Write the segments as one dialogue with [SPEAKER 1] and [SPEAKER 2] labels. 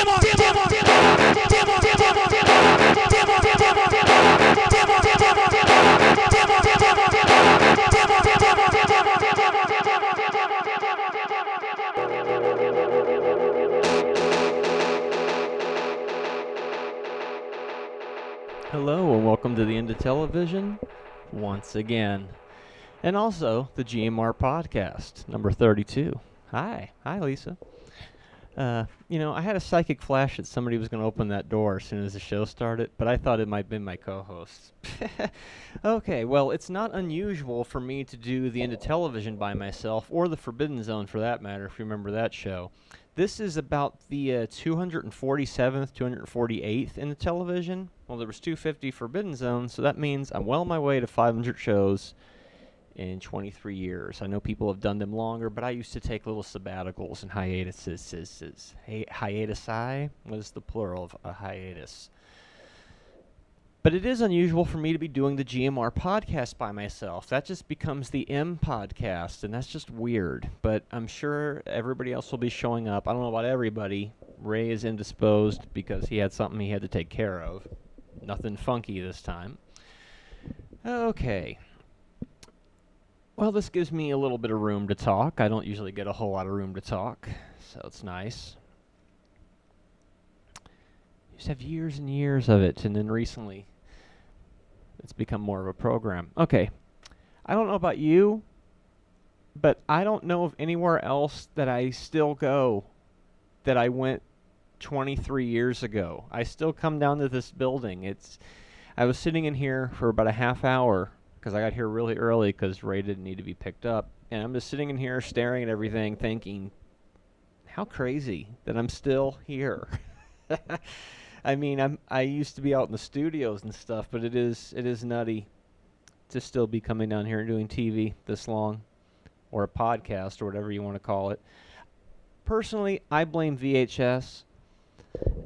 [SPEAKER 1] Hello and welcome to the End of Television once again. And also the GMR Podcast, number 32. Hi, Lisa. I had a psychic flash that somebody was going to open that door as soon as the show started, but I thought it might have been my co-host. Okay, well, it's not unusual for me to do the End of Television by myself, or the Forbidden Zone for that matter, if you remember that show. This is about the 247th, 248th in the television. Well, there was 250 Forbidden Zone, so that means I'm well on my way to 500 shows in 23 years. I know people have done them longer, but I used to take little sabbaticals and hiatuses. Hiatusi? What is the plural of a hiatus? But it is unusual for me to be doing the GMR podcast by myself. That just becomes the M podcast, and that's just weird. But I'm sure everybody else will be showing up. I don't know about everybody. Ray is indisposed because he had something he had to take care of. Nothing funky this time. Okay. Well, this gives me a little bit of room to talk. I don't usually get a whole lot of room to talk, so it's nice. Used to have years and years of it, and then recently it's become more of a program. Okay, I don't know about you, but I don't know of anywhere else that I still go that I went 23 years ago. I still come down to this building. I was sitting in here for about a half hour because I got here really early because Ray didn't need to be picked up. And I'm just sitting in here staring at everything thinking, how crazy that I'm still here. I mean, I used to be out in the studios and stuff, but it is nutty to still be coming down here and doing TV this long, or a podcast, or whatever you want to call it. Personally, I blame VHS.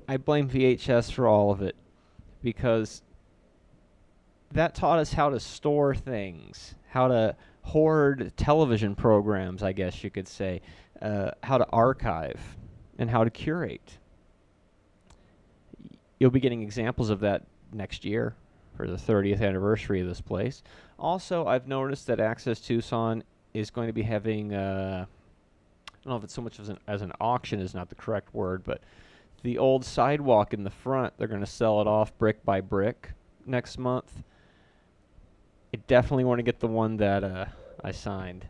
[SPEAKER 1] I blame VHS for all of it, because that taught us how to store things, how to hoard television programs, I guess you could say, how to archive, and how to curate. You'll be getting examples of that next year for the 30th anniversary of this place. Also, I've noticed that Access Tucson is going to be having, I don't know if it's so much as an auction is not the correct word, but the old sidewalk in the front, they're going to sell it off brick by brick next month. I definitely want to get the one that I signed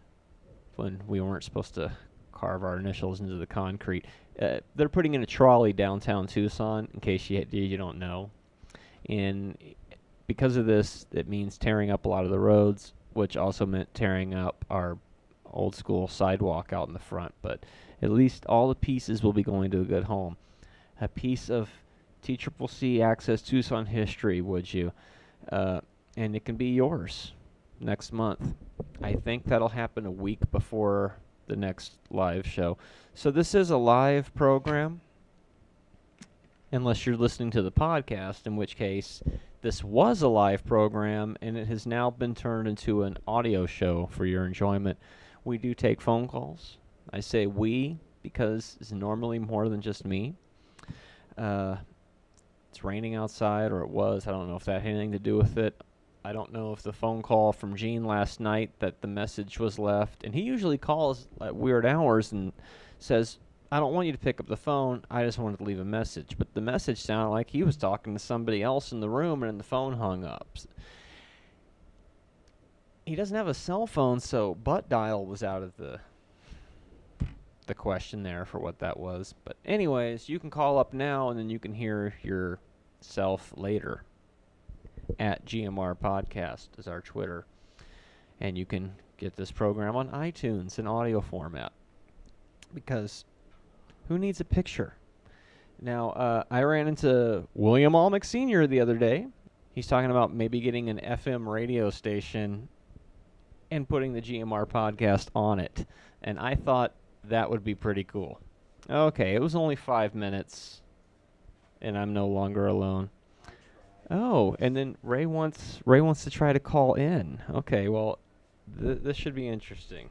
[SPEAKER 1] when we weren't supposed to carve our initials into the concrete. They're putting in a trolley downtown Tucson, in case you don't know. And because of this, it means tearing up a lot of the roads, which also meant tearing up our old school sidewalk out in the front. But at least all the pieces will be going to a good home. A piece of TCCC Access Tucson history, would you? And it can be yours next month. I think that'll happen a week before the next live show. So this is a live program, unless you're listening to the podcast, in which case this was a live program and it has now been turned into an audio show for your enjoyment. We do take phone calls. I say we because it's normally more than just me. It's raining outside, or it was. I don't know if that had anything to do with it. I don't know if the phone call from Gene last night that the message was left. And he usually calls at weird hours and says, I don't want you to pick up the phone. I just wanted to leave a message. But the message sounded like he was talking to somebody else in the room, and then the phone hung up. He doesn't have a cell phone, so butt dial was out of the question there for what that was. But anyways, you can call up now, and then you can hear yourself later. At GMR Podcast is our Twitter. And you can get this program on iTunes in audio format. Because who needs a picture? Now, I ran into William Almec Sr. the other day. He's talking about maybe getting an FM radio station and putting the GMR Podcast on it. And I thought that would be pretty cool. Okay, it was only 5 minutes. And I'm no longer alone. Oh, and then Ray wants to try to call in. Okay, well, this should be interesting.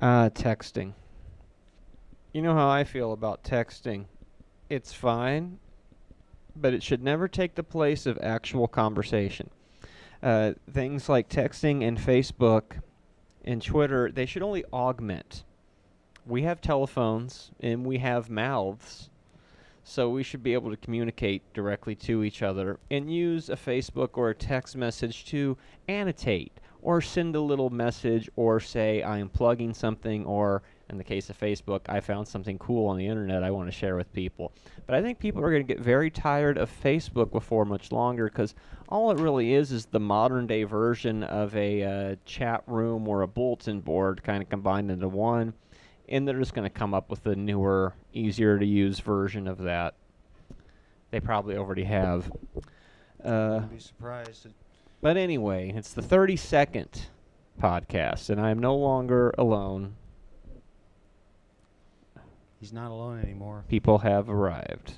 [SPEAKER 1] Texting. You know how I feel about texting. it's fine, but it should never take the place of actual conversation. Things like texting and Facebook and Twitter, they should only augment. We have telephones and we have mouths, so we should be able to communicate directly to each other and use a Facebook or a text message to annotate or send a little message or say I am plugging something, or in the case of Facebook, I found something cool on the internet I want to share with people. But I think people are going to get very tired of Facebook before much longer, because all it really is the modern day version of a chat room or a bulletin board kind of combined into one. And they're just going to come up with a newer, easier to use version of that. They probably already have.
[SPEAKER 2] I'd be surprised.
[SPEAKER 1] But anyway, it's the 32nd podcast, and I am no longer alone.
[SPEAKER 2] He's not alone anymore.
[SPEAKER 1] People have arrived.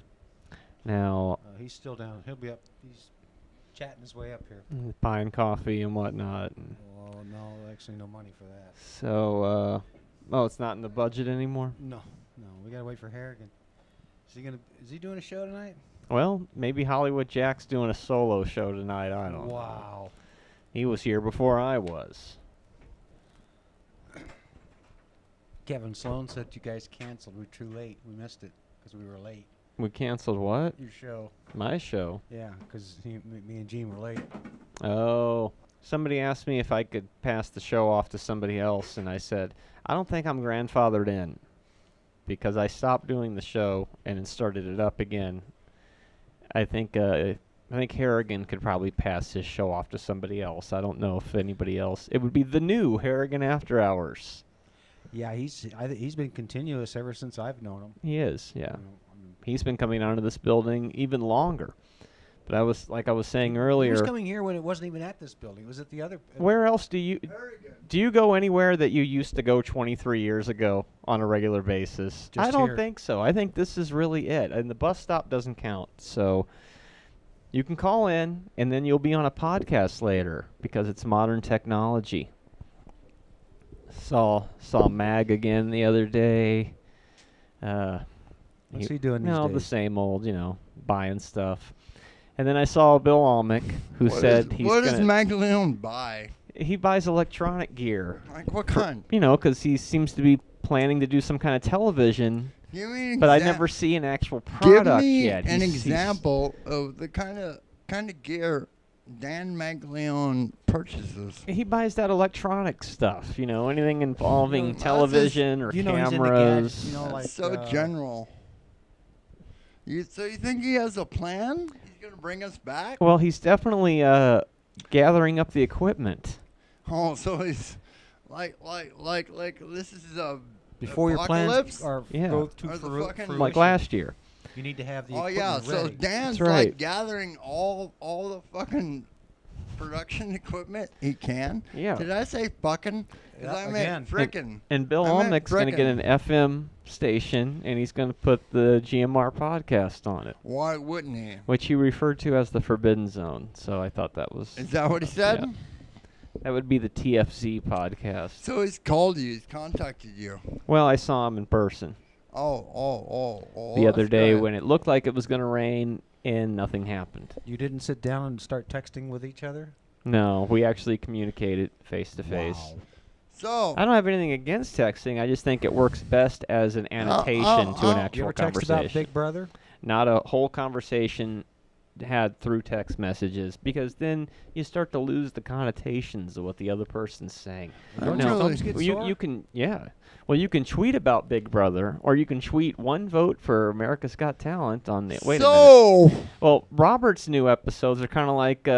[SPEAKER 1] Now,
[SPEAKER 2] He's still down. He'll be up. He's chatting his way up here.
[SPEAKER 1] buying coffee and whatnot.
[SPEAKER 2] Oh, no, actually no money for that.
[SPEAKER 1] So, it's not in the budget anymore?
[SPEAKER 2] No, we got to wait for Harrigan. Is he doing a show tonight?
[SPEAKER 1] Well, maybe Hollywood Jack's doing a solo show tonight. I don't know.
[SPEAKER 2] Wow.
[SPEAKER 1] He was here before I was.
[SPEAKER 2] Kevin Sloan said you guys canceled. We were too late. We missed it because we were late.
[SPEAKER 1] We canceled what?
[SPEAKER 2] Your show.
[SPEAKER 1] My show?
[SPEAKER 2] Yeah, because me and Gene were late.
[SPEAKER 1] Oh, somebody asked me if I could pass the show off to somebody else, and I said, I don't think I'm grandfathered in, because I stopped doing the show and then started it up again. I think Harrigan could probably pass his show off to somebody else. I don't know if anybody else. It would be the new Harrigan After Hours.
[SPEAKER 2] Yeah, he's been continuous ever since I've known him.
[SPEAKER 1] He is, yeah. He's been coming onto this building even longer. But I was saying earlier.
[SPEAKER 2] He was coming here when it wasn't even at this building. It was at the other.
[SPEAKER 1] Where else do you go anywhere that you used to go 23 years ago on a regular basis?
[SPEAKER 2] Just
[SPEAKER 1] I don't
[SPEAKER 2] here.
[SPEAKER 1] think so. I think this is really it. And the bus stop doesn't count. So you can call in, and then you'll be on a podcast later because it's modern technology. Saw Mag again the other day.
[SPEAKER 2] What's he doing these
[SPEAKER 1] No,
[SPEAKER 2] days?
[SPEAKER 1] the same old, buying stuff. And then I saw Bill Almec, who said he's
[SPEAKER 3] What
[SPEAKER 1] gonna.
[SPEAKER 3] does Magdalene buy?
[SPEAKER 1] He buys electronic gear.
[SPEAKER 3] Like what kind?
[SPEAKER 1] Because he seems to be planning to do some kind of television.
[SPEAKER 3] Give me an
[SPEAKER 1] But I
[SPEAKER 3] exa-
[SPEAKER 1] never see an actual
[SPEAKER 3] Give
[SPEAKER 1] product
[SPEAKER 3] me
[SPEAKER 1] yet.
[SPEAKER 3] an
[SPEAKER 1] He's-
[SPEAKER 3] example of the kind of gear Dan Magdalene purchases.
[SPEAKER 1] He buys that electronic stuff, anything involving
[SPEAKER 3] That's
[SPEAKER 1] television or
[SPEAKER 2] he's into
[SPEAKER 1] cameras.
[SPEAKER 2] gadgets,
[SPEAKER 3] That's
[SPEAKER 2] like,
[SPEAKER 3] so general. So you think he has a plan? He's gonna bring us back?
[SPEAKER 1] Well, he's definitely gathering up the equipment.
[SPEAKER 3] Oh, so he's like this is a
[SPEAKER 2] Before your
[SPEAKER 3] apocalypse?
[SPEAKER 2] plans are
[SPEAKER 1] Yeah.
[SPEAKER 2] go to
[SPEAKER 3] Or the
[SPEAKER 2] fru-
[SPEAKER 3] fucking-
[SPEAKER 2] fruition,
[SPEAKER 1] Like last year.
[SPEAKER 2] you need to have the
[SPEAKER 3] Oh yeah,
[SPEAKER 2] equipment
[SPEAKER 3] so
[SPEAKER 2] ready.
[SPEAKER 3] Dan's
[SPEAKER 1] That's right.
[SPEAKER 3] like gathering all the fucking production equipment he can.
[SPEAKER 1] Yeah.
[SPEAKER 3] Did I say fucking? 'Cause
[SPEAKER 2] Yeah,
[SPEAKER 3] I
[SPEAKER 2] again.
[SPEAKER 3] meant frickin'.
[SPEAKER 1] And Bill
[SPEAKER 3] I meant
[SPEAKER 1] Almec's going to get
[SPEAKER 3] frickin'.
[SPEAKER 1] an FM station, and he's going to put the GMR Podcast on it,
[SPEAKER 3] Why wouldn't he?
[SPEAKER 1] which he referred to as the Forbidden Zone. So I thought that was...
[SPEAKER 3] Is that what he said?
[SPEAKER 1] Yeah. That would be the TFZ podcast.
[SPEAKER 3] So he's called you. He's contacted you.
[SPEAKER 1] Well, I saw him in person
[SPEAKER 3] Oh.
[SPEAKER 1] the other
[SPEAKER 3] that's
[SPEAKER 1] day
[SPEAKER 3] good.
[SPEAKER 1] when it looked like it was going to rain, and nothing happened.
[SPEAKER 2] You didn't sit down and start texting with each other?
[SPEAKER 1] No, we actually communicated face-to-face.
[SPEAKER 2] Wow.
[SPEAKER 3] So
[SPEAKER 1] I don't have anything against texting. I just think it works best as an annotation to an
[SPEAKER 3] You
[SPEAKER 2] You
[SPEAKER 1] actual
[SPEAKER 2] ever text
[SPEAKER 1] conversation.
[SPEAKER 2] about Big Brother?
[SPEAKER 1] Not a whole conversation had through text messages, because then you start to lose the connotations of what the other person's saying.
[SPEAKER 2] Don't
[SPEAKER 1] No,
[SPEAKER 2] your thumbs get
[SPEAKER 1] you,
[SPEAKER 2] sore?
[SPEAKER 1] you can, yeah. Well, you can tweet about Big Brother, or you can tweet one vote for America's Got Talent on the. Wait a minute. Well, Robert's new episodes are kind of like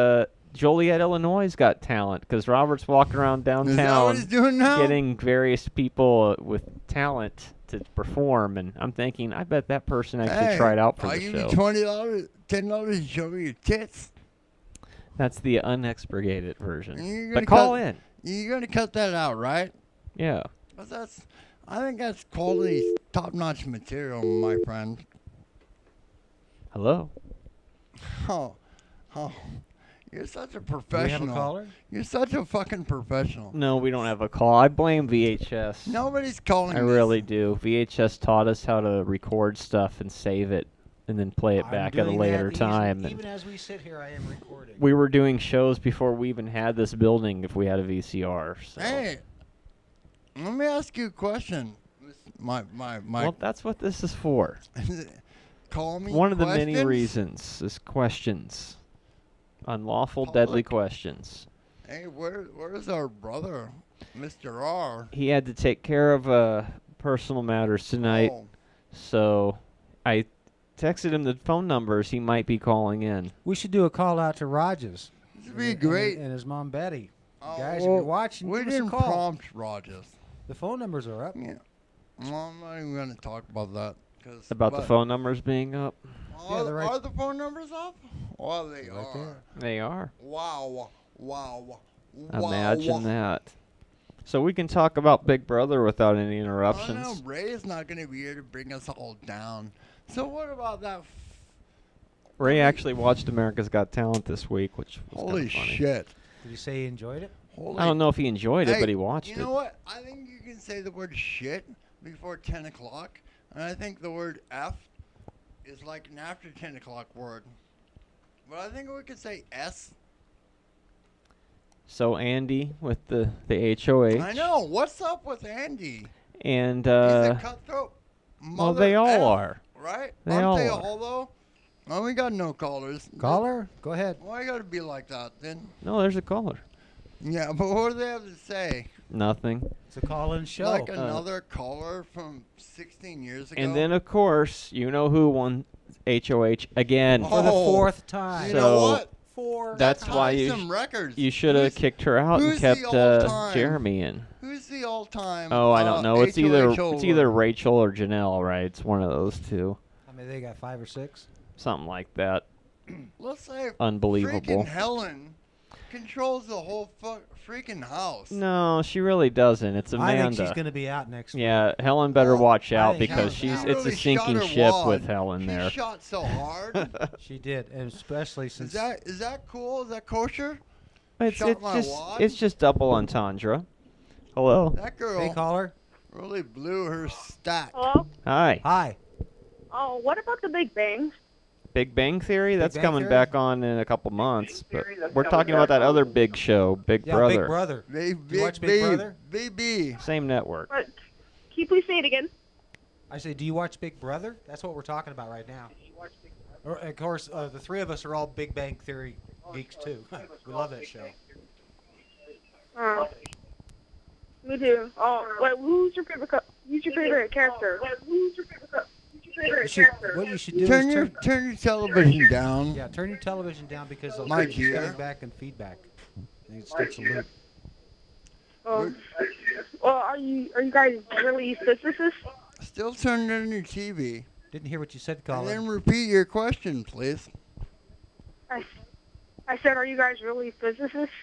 [SPEAKER 1] Joliet, Illinois' Got Talent, because Robert's walking around
[SPEAKER 3] is that what
[SPEAKER 1] downtown
[SPEAKER 3] he's doing now?
[SPEAKER 1] getting various people with talent to perform, and I'm thinking, I bet that person actually tried out for
[SPEAKER 3] I'll
[SPEAKER 1] the
[SPEAKER 3] give
[SPEAKER 1] show.
[SPEAKER 3] you $20, $10 to show me your tits.
[SPEAKER 1] That's the unexpurgated version.
[SPEAKER 3] You're
[SPEAKER 1] But
[SPEAKER 3] gonna
[SPEAKER 1] call
[SPEAKER 3] cut-
[SPEAKER 1] in.
[SPEAKER 3] You're gonna cut that out, right?
[SPEAKER 1] Yeah.
[SPEAKER 3] 'Cause I think that's quality, top-notch material, my friend.
[SPEAKER 1] Hello.
[SPEAKER 3] Oh, you're such a
[SPEAKER 2] Do we have a
[SPEAKER 3] professional.
[SPEAKER 2] caller?
[SPEAKER 3] You're such a fucking professional.
[SPEAKER 1] No, we don't have a call. I blame VHS.
[SPEAKER 3] Nobody's calling.
[SPEAKER 1] I
[SPEAKER 3] this.
[SPEAKER 1] really do. VHS taught us how to record stuff and save it and then play it
[SPEAKER 2] I'm
[SPEAKER 1] back at a
[SPEAKER 2] doing
[SPEAKER 1] later
[SPEAKER 2] that
[SPEAKER 1] time.
[SPEAKER 2] Even
[SPEAKER 1] And
[SPEAKER 2] as we sit here, I am recording.
[SPEAKER 1] we were doing shows before we even had this building if we had a VCR. So.
[SPEAKER 3] Hey, let me ask you a question. My.
[SPEAKER 1] Well, that's what this is for.
[SPEAKER 3] Call me.
[SPEAKER 1] One of the many
[SPEAKER 3] questions?
[SPEAKER 1] reasons is questions. Unlawful,
[SPEAKER 3] Public.
[SPEAKER 1] deadly questions.
[SPEAKER 3] Hey, where's our brother, Mr. R?
[SPEAKER 1] He had to take care of personal matters tonight,
[SPEAKER 3] Oh,
[SPEAKER 1] so I texted him the phone numbers he might be calling in.
[SPEAKER 2] We should do a call out to Rogers.
[SPEAKER 3] this would be great.
[SPEAKER 2] And his mom Betty.
[SPEAKER 3] Oh,
[SPEAKER 2] Guys, if
[SPEAKER 3] well,
[SPEAKER 2] you're watching,
[SPEAKER 3] we
[SPEAKER 2] give us a
[SPEAKER 3] didn't
[SPEAKER 2] call.
[SPEAKER 3] prompt Rogers.
[SPEAKER 2] The phone numbers are up.
[SPEAKER 3] Yeah. Well, I'm not even going to talk about that.
[SPEAKER 1] About the phone numbers being up?
[SPEAKER 3] Are,
[SPEAKER 2] they're right-
[SPEAKER 3] are the phone numbers up? Well, they
[SPEAKER 2] Right
[SPEAKER 3] are.
[SPEAKER 2] there.
[SPEAKER 1] They are.
[SPEAKER 3] Wow. Wow.
[SPEAKER 1] Imagine that. So we can talk about Big Brother without any
[SPEAKER 3] I know
[SPEAKER 1] interruptions.
[SPEAKER 3] Ray is not going to be here to bring us all down. So what about that?
[SPEAKER 1] Ray actually watched America's Got Talent this week, which was
[SPEAKER 3] Holy
[SPEAKER 1] kinda funny.
[SPEAKER 3] shit.
[SPEAKER 2] Did he say he enjoyed it?
[SPEAKER 3] Holy
[SPEAKER 1] I don't know if he enjoyed it,
[SPEAKER 3] Hey,
[SPEAKER 1] but he watched
[SPEAKER 3] You
[SPEAKER 1] it.
[SPEAKER 3] know what? I think you can say the word shit before 10 o'clock. And I think the word F is like an after 10 o'clock word. But I think we could say S.
[SPEAKER 1] So Andy with the HOH.
[SPEAKER 3] I know. What's up with Andy?
[SPEAKER 1] And
[SPEAKER 3] He's a cutthroat.
[SPEAKER 1] well, they all
[SPEAKER 3] F,
[SPEAKER 1] are.
[SPEAKER 3] Right?
[SPEAKER 1] They
[SPEAKER 3] Aren't
[SPEAKER 1] all
[SPEAKER 3] they
[SPEAKER 1] are.
[SPEAKER 3] all, though? Well, we got no callers.
[SPEAKER 2] Caller? Go ahead.
[SPEAKER 3] Why you got to be like that, then?
[SPEAKER 1] No, there's a caller.
[SPEAKER 3] Yeah, but what do they have to say?
[SPEAKER 1] Nothing.
[SPEAKER 2] It's a call-in show.
[SPEAKER 3] Like another caller from 16 years ago?
[SPEAKER 1] And then, of course, you know who won HOH again.
[SPEAKER 3] Oh,
[SPEAKER 2] For the fourth time.
[SPEAKER 3] You
[SPEAKER 1] So-
[SPEAKER 3] know what?
[SPEAKER 1] That's why you
[SPEAKER 3] some records.
[SPEAKER 1] You should have
[SPEAKER 3] Who's-
[SPEAKER 1] kicked her out and
[SPEAKER 3] who's the
[SPEAKER 1] kept
[SPEAKER 3] all-time-
[SPEAKER 1] Jeremy in.
[SPEAKER 3] Who's the all-time?
[SPEAKER 1] Oh, I don't know. It's either
[SPEAKER 3] HOH
[SPEAKER 1] Rachel or Janelle, right? It's one of those two.
[SPEAKER 2] I mean, they got 5 or 6.
[SPEAKER 1] Something like that.
[SPEAKER 3] Let's say
[SPEAKER 1] Unbelievable.
[SPEAKER 3] freaking Helen controls the whole freaking house.
[SPEAKER 1] No, she really doesn't. It's Amanda.
[SPEAKER 2] I think she's going to be out next week.
[SPEAKER 1] Yeah, Helen better watch
[SPEAKER 2] I
[SPEAKER 1] out
[SPEAKER 2] think
[SPEAKER 1] because
[SPEAKER 2] Helen's
[SPEAKER 1] it's a
[SPEAKER 3] really
[SPEAKER 1] sinking
[SPEAKER 3] shot her
[SPEAKER 1] ship
[SPEAKER 3] wad.
[SPEAKER 1] with Helen
[SPEAKER 3] She
[SPEAKER 1] there.
[SPEAKER 3] shot so hard.
[SPEAKER 2] She did, and especially since...
[SPEAKER 3] Is that cool? Is that kosher?
[SPEAKER 1] It's
[SPEAKER 3] Shot my wad?
[SPEAKER 1] just double entendre. Hello.
[SPEAKER 3] That girl
[SPEAKER 2] Hey, caller.
[SPEAKER 3] really blew her stack.
[SPEAKER 4] Hello?
[SPEAKER 1] Hi.
[SPEAKER 2] Hi.
[SPEAKER 4] Oh, what about the Big Bang?
[SPEAKER 1] Big Bang Theory? That's
[SPEAKER 2] Bang
[SPEAKER 1] coming
[SPEAKER 2] Theory?
[SPEAKER 1] back on in a couple months. But
[SPEAKER 4] Theory, that's
[SPEAKER 1] we're
[SPEAKER 4] coming
[SPEAKER 1] talking about
[SPEAKER 4] back
[SPEAKER 1] that
[SPEAKER 4] on.
[SPEAKER 1] other big show, Big
[SPEAKER 2] Yeah,
[SPEAKER 1] Brother.
[SPEAKER 2] Big Brother.
[SPEAKER 3] Big,
[SPEAKER 2] You watch Big Brother?
[SPEAKER 3] Baby.
[SPEAKER 1] Same network.
[SPEAKER 4] But can you please say it again?
[SPEAKER 2] I say, do you watch Big Brother? That's what we're talking about right now. Or, of course, the three of us are all Big Bang Theory geeks, too. We love that show.
[SPEAKER 4] Me too. Oh, wait, who's your favorite character?
[SPEAKER 2] What you should do
[SPEAKER 3] Turn
[SPEAKER 2] is
[SPEAKER 3] your television down.
[SPEAKER 2] yeah, turn your television down because the
[SPEAKER 3] My
[SPEAKER 2] light is
[SPEAKER 3] dear.
[SPEAKER 2] coming back and feedback. And it starts to loop.
[SPEAKER 4] Well, are you guys really physicists?
[SPEAKER 3] Still turn on your TV.
[SPEAKER 2] Didn't hear what you said,
[SPEAKER 3] And
[SPEAKER 2] caller.
[SPEAKER 3] then repeat your question, please.
[SPEAKER 4] I said, are you guys really physicists?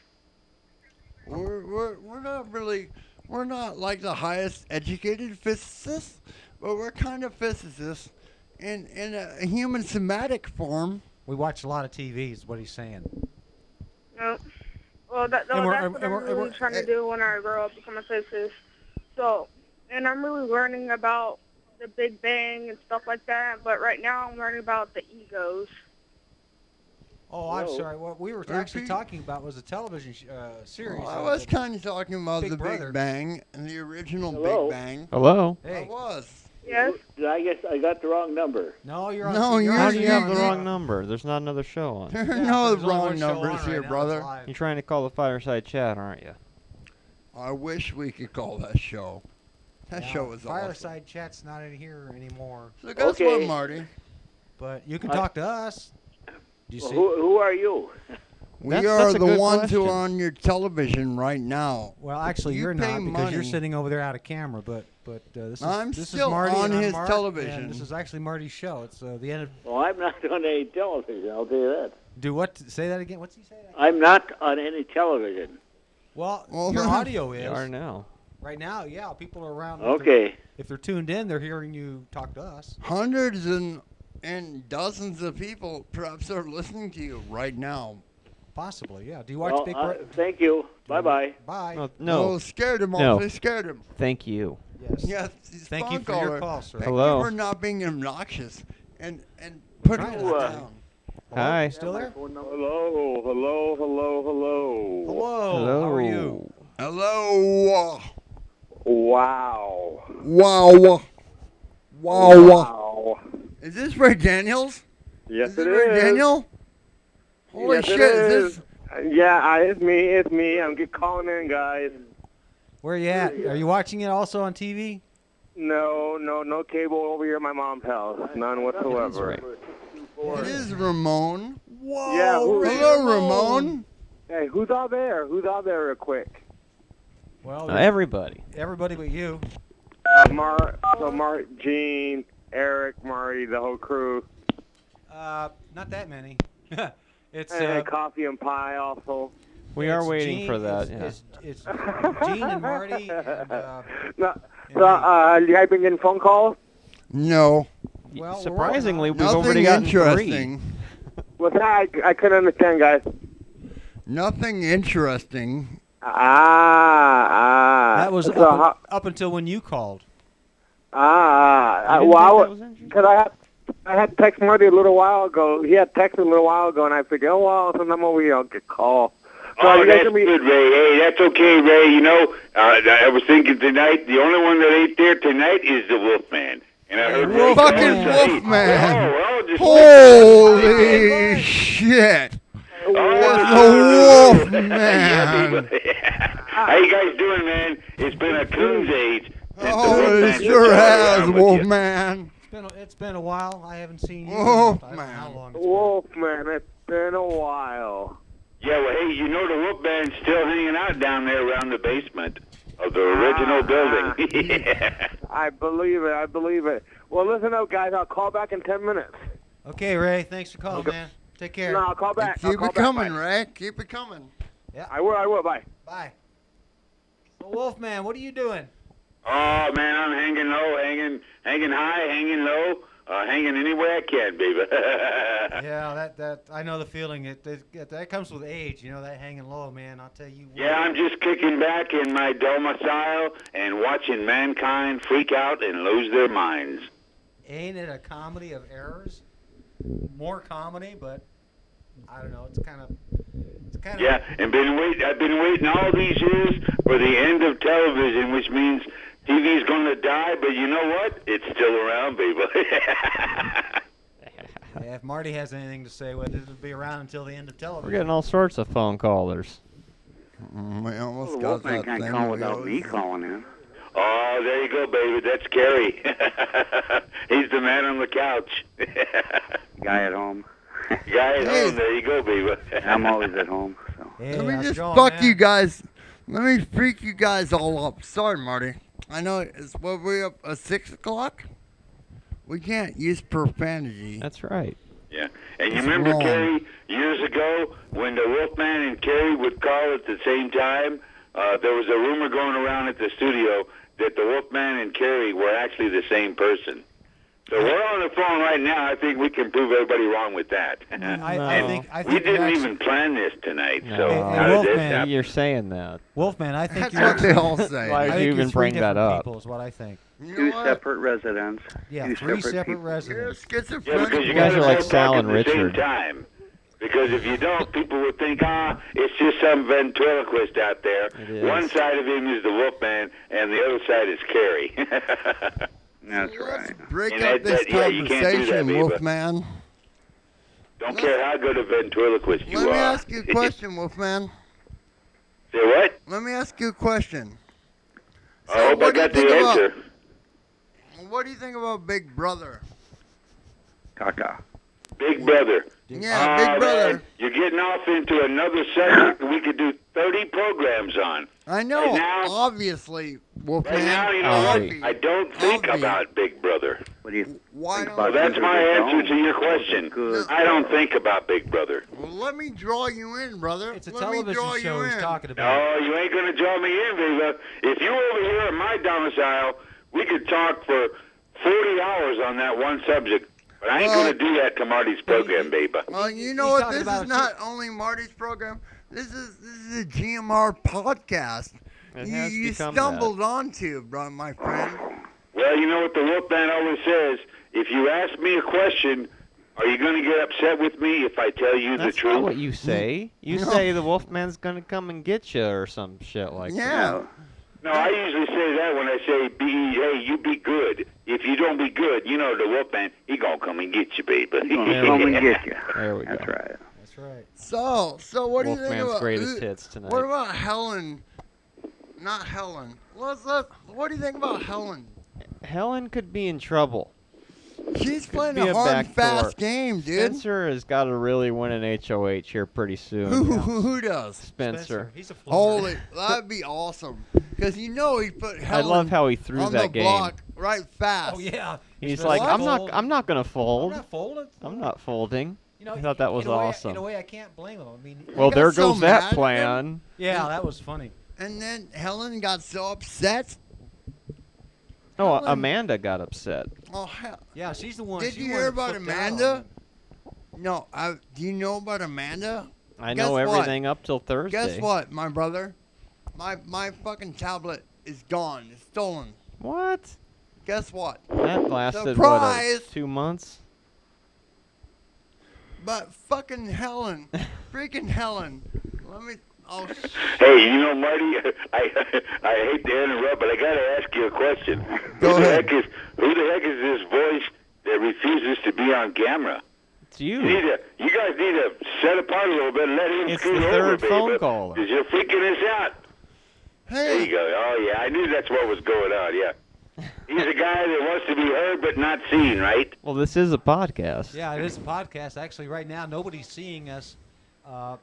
[SPEAKER 3] We're not really, we're not like the highest educated physicists, but we're kind of physicists in a human somatic form.
[SPEAKER 2] We watch a lot of TV is what he's saying.
[SPEAKER 4] No. Well, that's
[SPEAKER 2] And we're-
[SPEAKER 4] what
[SPEAKER 2] and
[SPEAKER 4] I'm
[SPEAKER 2] we're-
[SPEAKER 4] really trying to do when I grow up, become a physicist. So, and I'm really learning about the Big Bang and stuff like that, but right now I'm learning about the egos.
[SPEAKER 2] Oh, I'm sorry. What we were
[SPEAKER 3] Repeat.
[SPEAKER 2] actually talking about was a television series.
[SPEAKER 3] Well, I was kind of talking about
[SPEAKER 2] Big
[SPEAKER 3] the
[SPEAKER 2] Brother.
[SPEAKER 3] Big Bang and the original
[SPEAKER 5] Hello?
[SPEAKER 3] Big Bang.
[SPEAKER 1] Hello.
[SPEAKER 3] I
[SPEAKER 2] Hey,
[SPEAKER 3] was.
[SPEAKER 4] Yes?
[SPEAKER 5] I guess I got the wrong number.
[SPEAKER 2] no, you're on.
[SPEAKER 3] No,
[SPEAKER 2] you're
[SPEAKER 3] you're-
[SPEAKER 1] How
[SPEAKER 2] on
[SPEAKER 1] do you
[SPEAKER 3] you-
[SPEAKER 1] have the
[SPEAKER 3] you-
[SPEAKER 1] wrong number? There's not another show on.
[SPEAKER 3] There are
[SPEAKER 2] Yeah,
[SPEAKER 3] no
[SPEAKER 2] there's only
[SPEAKER 3] wrong
[SPEAKER 2] one show
[SPEAKER 3] numbers
[SPEAKER 2] on
[SPEAKER 3] here,
[SPEAKER 2] right now,
[SPEAKER 3] brother.
[SPEAKER 2] it's live.
[SPEAKER 1] You're trying to call the Fireside Chat, aren't you?
[SPEAKER 3] I wish we could call that show. That
[SPEAKER 2] Now,
[SPEAKER 3] show was awesome.
[SPEAKER 2] Fireside Chat's not in here anymore,
[SPEAKER 3] So guess what,
[SPEAKER 5] Okay.
[SPEAKER 3] Marty?
[SPEAKER 2] but you can
[SPEAKER 5] I-
[SPEAKER 2] talk to us. Do you
[SPEAKER 5] Well,
[SPEAKER 2] see?
[SPEAKER 5] who are you?
[SPEAKER 3] We
[SPEAKER 1] That's
[SPEAKER 3] are
[SPEAKER 1] a
[SPEAKER 3] the
[SPEAKER 1] good
[SPEAKER 3] ones who
[SPEAKER 1] question.
[SPEAKER 3] are on your television right now.
[SPEAKER 2] Well, actually,
[SPEAKER 3] You
[SPEAKER 2] you're
[SPEAKER 3] pay
[SPEAKER 2] not because you're
[SPEAKER 3] money.
[SPEAKER 2] sitting over there out of camera. But this is
[SPEAKER 3] I'm
[SPEAKER 2] this
[SPEAKER 3] still
[SPEAKER 2] is Marty
[SPEAKER 3] on
[SPEAKER 2] and I'm
[SPEAKER 3] his
[SPEAKER 2] Mark,
[SPEAKER 3] television.
[SPEAKER 2] And this is actually Marty's show. It's the end of.
[SPEAKER 5] Well, I'm not on any television, I'll tell you that.
[SPEAKER 2] Do what? Say that again. What's he saying?
[SPEAKER 5] I'm not on any television.
[SPEAKER 2] Well,
[SPEAKER 3] Well,
[SPEAKER 2] your audio
[SPEAKER 1] They
[SPEAKER 2] is
[SPEAKER 1] are now.
[SPEAKER 2] right now. Yeah, people are around.
[SPEAKER 5] Okay.
[SPEAKER 2] If they're tuned in, they're hearing you talk to us.
[SPEAKER 3] Hundreds and dozens of people perhaps are listening to you right now.
[SPEAKER 2] Possibly, yeah. Do you watch
[SPEAKER 5] Well,
[SPEAKER 2] Big Brother?
[SPEAKER 5] thank you. Bye-bye.
[SPEAKER 2] Bye.
[SPEAKER 1] Oh,
[SPEAKER 3] No,
[SPEAKER 1] no.
[SPEAKER 3] scared him
[SPEAKER 1] No.
[SPEAKER 3] off. They scared him.
[SPEAKER 1] Thank
[SPEAKER 2] Yes.
[SPEAKER 3] Yes, he's
[SPEAKER 2] Thank
[SPEAKER 3] phone
[SPEAKER 2] you for your
[SPEAKER 3] caller.
[SPEAKER 2] call, sir.
[SPEAKER 3] Thank
[SPEAKER 1] Hello.
[SPEAKER 3] you for not being obnoxious. And Put
[SPEAKER 2] Right,
[SPEAKER 3] it
[SPEAKER 5] Hello.
[SPEAKER 3] down.
[SPEAKER 1] Hi.
[SPEAKER 2] Still there?
[SPEAKER 5] Hello, hello, hello, hello.
[SPEAKER 2] Hello. How are you?
[SPEAKER 3] Hello.
[SPEAKER 5] Wow.
[SPEAKER 3] Wow. Wow.
[SPEAKER 5] Wow.
[SPEAKER 3] Is this Ray Daniels?
[SPEAKER 5] Yes,
[SPEAKER 3] Is
[SPEAKER 5] it
[SPEAKER 3] it Ray
[SPEAKER 5] is.
[SPEAKER 3] Daniel? Holy
[SPEAKER 5] Yes,
[SPEAKER 3] shit,
[SPEAKER 5] it
[SPEAKER 3] is this?
[SPEAKER 5] Yeah, it's me. I'm just calling in, guys.
[SPEAKER 2] Where are you at? Are you watching it also on TV?
[SPEAKER 5] No cable over here at my mom's house. None whatsoever.
[SPEAKER 1] right.
[SPEAKER 3] It is Ramon. Whoa.
[SPEAKER 5] Yeah,
[SPEAKER 3] Hello, Ramon.
[SPEAKER 5] Hey, who's out there? Who's out there real quick?
[SPEAKER 2] Well,
[SPEAKER 1] Everybody.
[SPEAKER 2] everybody but you.
[SPEAKER 5] Mark, Gene, Eric, Marty, the whole crew.
[SPEAKER 2] Not that many. It's
[SPEAKER 5] And coffee and pie also.
[SPEAKER 1] We are
[SPEAKER 2] it's
[SPEAKER 1] waiting
[SPEAKER 2] Gene,
[SPEAKER 1] for that.
[SPEAKER 2] It's Gene and Marty and
[SPEAKER 5] No,
[SPEAKER 2] me.
[SPEAKER 5] you guys been getting phone calls?
[SPEAKER 3] No.
[SPEAKER 2] Well,
[SPEAKER 1] Surprisingly, we've
[SPEAKER 3] Nothing
[SPEAKER 1] already gotten
[SPEAKER 3] interesting.
[SPEAKER 5] What's that? I couldn't understand, guys.
[SPEAKER 3] Nothing interesting.
[SPEAKER 2] that was
[SPEAKER 5] So
[SPEAKER 2] up until when you called.
[SPEAKER 5] Because I had text Marty a little while ago. He had texted a little while ago, and I figured, oh, well, sometime over here I'll get call. So
[SPEAKER 6] Oh,
[SPEAKER 5] you guys
[SPEAKER 6] that's
[SPEAKER 5] gonna be-
[SPEAKER 6] good, Ray. Hey, that's okay, Ray. You know, I was thinking tonight, the only one that ain't there tonight is the Wolfman. And I heard Ray
[SPEAKER 3] Fucking
[SPEAKER 6] going, say,
[SPEAKER 3] Wolfman.
[SPEAKER 6] Oh, just
[SPEAKER 3] Holy shit.
[SPEAKER 6] Oh,
[SPEAKER 3] The Wolfman.
[SPEAKER 6] How you guys doing, man? It's been a coon's age. since the
[SPEAKER 3] Oh,
[SPEAKER 6] Wolfman
[SPEAKER 3] it sure
[SPEAKER 6] started
[SPEAKER 3] has,
[SPEAKER 6] around with you.
[SPEAKER 3] Wolfman.
[SPEAKER 2] It's been a while. I haven't seen you.
[SPEAKER 3] Oh,
[SPEAKER 2] I don't know
[SPEAKER 3] man.
[SPEAKER 2] how long it's been.
[SPEAKER 5] Wolfman, it's been a while.
[SPEAKER 6] Yeah, well, hey, you know the Wolfman's still hanging out down there around the basement of the original building.
[SPEAKER 5] I believe it. Well, listen up, guys. I'll call back in 10 minutes.
[SPEAKER 2] Okay, Ray. Thanks for calling, man. Take care.
[SPEAKER 5] No, I'll call back. I'll
[SPEAKER 3] Keep
[SPEAKER 5] call
[SPEAKER 3] it
[SPEAKER 5] back.
[SPEAKER 3] coming,
[SPEAKER 5] Bye.
[SPEAKER 3] Ray. Keep it coming.
[SPEAKER 5] I will. Bye.
[SPEAKER 2] Bye. So, Wolfman, what are you doing?
[SPEAKER 6] Oh man, I'm hanging low, hanging high, hanging low, hanging any way I can, baby.
[SPEAKER 2] Yeah, that I know the feeling. That comes with age, you know, that hanging low, man. I'll tell you what.
[SPEAKER 6] Yeah, I'm just kicking back in my domicile and watching mankind freak out and lose their minds.
[SPEAKER 2] Ain't it a comedy of errors? More comedy, but I don't know. It's kind of.
[SPEAKER 6] Yeah, and I've been waiting all these years for the end of television, which means TV's going to die. But you know what? It's still around, baby.
[SPEAKER 2] Yeah, if Marty has anything to say with it, it'll be around until the end of television.
[SPEAKER 1] We're getting all sorts of phone callers.
[SPEAKER 3] We almost
[SPEAKER 5] Oh,
[SPEAKER 6] Well,
[SPEAKER 3] got
[SPEAKER 6] Wolfman
[SPEAKER 3] that
[SPEAKER 6] can't
[SPEAKER 3] thing.
[SPEAKER 6] call
[SPEAKER 3] we
[SPEAKER 6] without
[SPEAKER 3] always-
[SPEAKER 6] me calling in. Oh, there you go, baby. That's Kerry. He's the man on the couch.
[SPEAKER 7] Guy at home.
[SPEAKER 6] Guy at home. There you go, baby.
[SPEAKER 7] I'm always at home. So.
[SPEAKER 2] Hey,
[SPEAKER 3] Let me
[SPEAKER 2] how's it
[SPEAKER 3] just
[SPEAKER 2] going,
[SPEAKER 3] fuck
[SPEAKER 2] man?
[SPEAKER 3] you guys. Let me freak you guys all up. Sorry, Marty. I know it's what we up at 6 o'clock. We can't use profanity.
[SPEAKER 1] That's right.
[SPEAKER 6] Yeah. And you
[SPEAKER 3] It's
[SPEAKER 6] remember,
[SPEAKER 3] wrong.
[SPEAKER 6] Kerry, years ago when the Wolfman and Kerry would call at the same time? There was a rumor going around at the studio that the Wolfman and Kerry were actually the same person. So we're on the phone right now. I think we can prove everybody wrong with that.
[SPEAKER 2] I
[SPEAKER 1] No.
[SPEAKER 2] think
[SPEAKER 6] we
[SPEAKER 2] you're
[SPEAKER 6] didn't
[SPEAKER 2] actually-
[SPEAKER 6] even plan this tonight.
[SPEAKER 1] No.
[SPEAKER 6] So
[SPEAKER 1] Hey,
[SPEAKER 6] how
[SPEAKER 2] hey,
[SPEAKER 6] did this
[SPEAKER 2] Wolfman,
[SPEAKER 6] happen?
[SPEAKER 1] You're saying that.
[SPEAKER 2] Wolfman, I think
[SPEAKER 3] That's
[SPEAKER 2] you're
[SPEAKER 3] what they
[SPEAKER 2] actually-
[SPEAKER 3] all say.
[SPEAKER 1] Why
[SPEAKER 2] I
[SPEAKER 1] did
[SPEAKER 2] think
[SPEAKER 1] you
[SPEAKER 2] you're
[SPEAKER 1] even
[SPEAKER 2] three
[SPEAKER 1] bring that
[SPEAKER 2] different
[SPEAKER 1] up?
[SPEAKER 2] people is what I think.
[SPEAKER 3] You
[SPEAKER 7] Two
[SPEAKER 3] know what?
[SPEAKER 7] separate residents.
[SPEAKER 2] Yeah,
[SPEAKER 7] Two
[SPEAKER 2] three
[SPEAKER 7] separate
[SPEAKER 2] separate
[SPEAKER 7] people.
[SPEAKER 3] You're
[SPEAKER 2] residents.
[SPEAKER 6] Yeah,
[SPEAKER 3] schizophrenic.
[SPEAKER 6] because you
[SPEAKER 1] guys
[SPEAKER 6] gotta
[SPEAKER 1] are like
[SPEAKER 6] both
[SPEAKER 1] Sal
[SPEAKER 6] talk
[SPEAKER 1] and
[SPEAKER 6] at the same
[SPEAKER 1] Richard.
[SPEAKER 6] time. Because if you don't, people would think, it's just some ventriloquist out there.
[SPEAKER 1] It is.
[SPEAKER 6] One side of him is the Wolfman, and the other side is Kerry.
[SPEAKER 7] That's
[SPEAKER 3] Let's
[SPEAKER 7] right.
[SPEAKER 3] break
[SPEAKER 6] And
[SPEAKER 3] up this
[SPEAKER 6] yeah, you can't do that,
[SPEAKER 3] conversation,
[SPEAKER 6] baby.
[SPEAKER 3] Wolfman.
[SPEAKER 6] Don't care how good a ventriloquist you
[SPEAKER 3] Let me
[SPEAKER 6] are.
[SPEAKER 3] ask you a question, Wolfman.
[SPEAKER 6] Say what?
[SPEAKER 3] Let me ask you a question.
[SPEAKER 6] I hope I
[SPEAKER 3] what do you
[SPEAKER 6] got the
[SPEAKER 3] think about-
[SPEAKER 6] answer.
[SPEAKER 3] What do you think about Big Brother?
[SPEAKER 7] Caca.
[SPEAKER 6] Big Brother.
[SPEAKER 3] Yeah, Big Brother.
[SPEAKER 6] Man, you're getting off into another subject that we could do 30 programs on.
[SPEAKER 3] I know,
[SPEAKER 6] Right now-
[SPEAKER 3] obviously, Wolfman.
[SPEAKER 6] Right now, you know
[SPEAKER 1] Obvi.
[SPEAKER 6] what? I don't think
[SPEAKER 3] Obvi.
[SPEAKER 6] about Big Brother.
[SPEAKER 7] What do you
[SPEAKER 3] Why
[SPEAKER 7] think
[SPEAKER 3] don't
[SPEAKER 6] Well,
[SPEAKER 7] about
[SPEAKER 6] that's
[SPEAKER 7] Scissors
[SPEAKER 6] my
[SPEAKER 7] at
[SPEAKER 6] answer
[SPEAKER 7] Dawn?
[SPEAKER 6] to your question.
[SPEAKER 7] Good.
[SPEAKER 6] I don't think about Big Brother.
[SPEAKER 3] Well, let me draw you in, brother.
[SPEAKER 2] It's a
[SPEAKER 3] let me draw
[SPEAKER 2] television show
[SPEAKER 3] you
[SPEAKER 2] he's
[SPEAKER 3] in.
[SPEAKER 2] talking about.
[SPEAKER 6] No, you ain't going to draw me in, Viva. If you were over here at my domicile, we could talk for 40 hours on that one subject. But I ain't
[SPEAKER 3] Well-
[SPEAKER 6] going to do that to Marty's program, baby.
[SPEAKER 3] Well, you know
[SPEAKER 2] He's
[SPEAKER 3] what?
[SPEAKER 2] talking
[SPEAKER 3] This
[SPEAKER 2] about
[SPEAKER 3] is
[SPEAKER 2] it,
[SPEAKER 3] not only Marty's program. This is a GMR podcast.
[SPEAKER 1] It
[SPEAKER 3] you
[SPEAKER 1] has
[SPEAKER 3] you
[SPEAKER 1] become
[SPEAKER 3] stumbled onto, bro, my friend.
[SPEAKER 6] Well, you know what the Wolfman always says? If you ask me a question, Are you going to get upset with me if I tell you
[SPEAKER 1] That's
[SPEAKER 6] the truth?
[SPEAKER 1] not what you say. You
[SPEAKER 3] No.
[SPEAKER 1] say the Wolfman's gonna come and get you or some shit like that.
[SPEAKER 3] Yeah.
[SPEAKER 6] No, I usually say that when I say, hey, you be good. If you don't be good, the Wolfman, he going to come and get you, baby.
[SPEAKER 1] There
[SPEAKER 7] Come
[SPEAKER 1] we
[SPEAKER 7] and
[SPEAKER 1] go.
[SPEAKER 7] get you.
[SPEAKER 1] There we
[SPEAKER 7] That's
[SPEAKER 1] go.
[SPEAKER 7] right.
[SPEAKER 2] That's right.
[SPEAKER 3] So what do you think
[SPEAKER 1] Wolfman's
[SPEAKER 3] about
[SPEAKER 1] greatest hits tonight.
[SPEAKER 3] What about Helen? Not Helen. What do you think about Helen?
[SPEAKER 1] Helen could be in trouble.
[SPEAKER 3] She's playing
[SPEAKER 1] be
[SPEAKER 3] a
[SPEAKER 1] a
[SPEAKER 3] hard and
[SPEAKER 1] backdoor.
[SPEAKER 3] fast game, dude.
[SPEAKER 1] Spencer has got to really win an HOH here pretty soon.
[SPEAKER 3] Who does?
[SPEAKER 1] Spencer.
[SPEAKER 2] He's a floater.
[SPEAKER 3] Holy, that'd be awesome. Because he put
[SPEAKER 1] I
[SPEAKER 3] Helen
[SPEAKER 1] love how he threw
[SPEAKER 3] on
[SPEAKER 1] that
[SPEAKER 3] the
[SPEAKER 1] game.
[SPEAKER 3] block right fast.
[SPEAKER 2] Oh yeah.
[SPEAKER 1] He's
[SPEAKER 2] supposed
[SPEAKER 1] like,
[SPEAKER 2] to fold.
[SPEAKER 1] I'm not gonna
[SPEAKER 2] I'm
[SPEAKER 1] fold.
[SPEAKER 2] not folding.
[SPEAKER 1] I'm not folding.
[SPEAKER 2] You know,
[SPEAKER 1] I thought that was
[SPEAKER 2] in a way-
[SPEAKER 1] awesome.
[SPEAKER 2] In a way, I can't blame him. I mean,
[SPEAKER 1] Well,
[SPEAKER 3] got
[SPEAKER 1] there
[SPEAKER 3] so
[SPEAKER 1] goes
[SPEAKER 3] mad
[SPEAKER 1] that
[SPEAKER 3] at him.
[SPEAKER 1] plan.
[SPEAKER 2] yeah, that was funny.
[SPEAKER 3] And then Helen got so upset.
[SPEAKER 1] Oh,
[SPEAKER 3] Helen-
[SPEAKER 1] Amanda got upset.
[SPEAKER 3] Oh hell!
[SPEAKER 2] Yeah, she's the one.
[SPEAKER 3] Did
[SPEAKER 2] she
[SPEAKER 3] you
[SPEAKER 2] wanted
[SPEAKER 3] hear
[SPEAKER 2] to
[SPEAKER 3] about
[SPEAKER 2] flip out on
[SPEAKER 3] Amanda?
[SPEAKER 2] him.
[SPEAKER 3] No, do you know about Amanda?
[SPEAKER 1] I
[SPEAKER 3] Guess
[SPEAKER 1] know
[SPEAKER 3] what?
[SPEAKER 1] everything up till Thursday.
[SPEAKER 3] Guess what, my brother? My fucking tablet is gone. It's stolen.
[SPEAKER 1] What?
[SPEAKER 3] Guess what?
[SPEAKER 1] That lasted
[SPEAKER 3] Surprise!
[SPEAKER 1] 2 months.
[SPEAKER 3] But fucking Helen, freaking Helen. Let me. Oh,
[SPEAKER 6] Hey, Marty, I hate to interrupt, but I got to ask you a question.
[SPEAKER 3] Go
[SPEAKER 6] Who the
[SPEAKER 3] ahead.
[SPEAKER 6] heck is this voice that refuses to be on camera?
[SPEAKER 1] It's you.
[SPEAKER 6] You guys need to set apart a little bit and let him
[SPEAKER 1] It's
[SPEAKER 6] scoot
[SPEAKER 1] the
[SPEAKER 6] over,
[SPEAKER 1] third phone
[SPEAKER 6] baby.
[SPEAKER 1] caller.
[SPEAKER 6] Because you're freaking us out. There you
[SPEAKER 3] hey,
[SPEAKER 6] go. Oh, yeah, I knew that's what was going on, yeah. He's a guy that wants to be heard but not seen, right?
[SPEAKER 1] Well, this is a podcast.
[SPEAKER 2] Yeah, it is a podcast. Actually, right now nobody's seeing us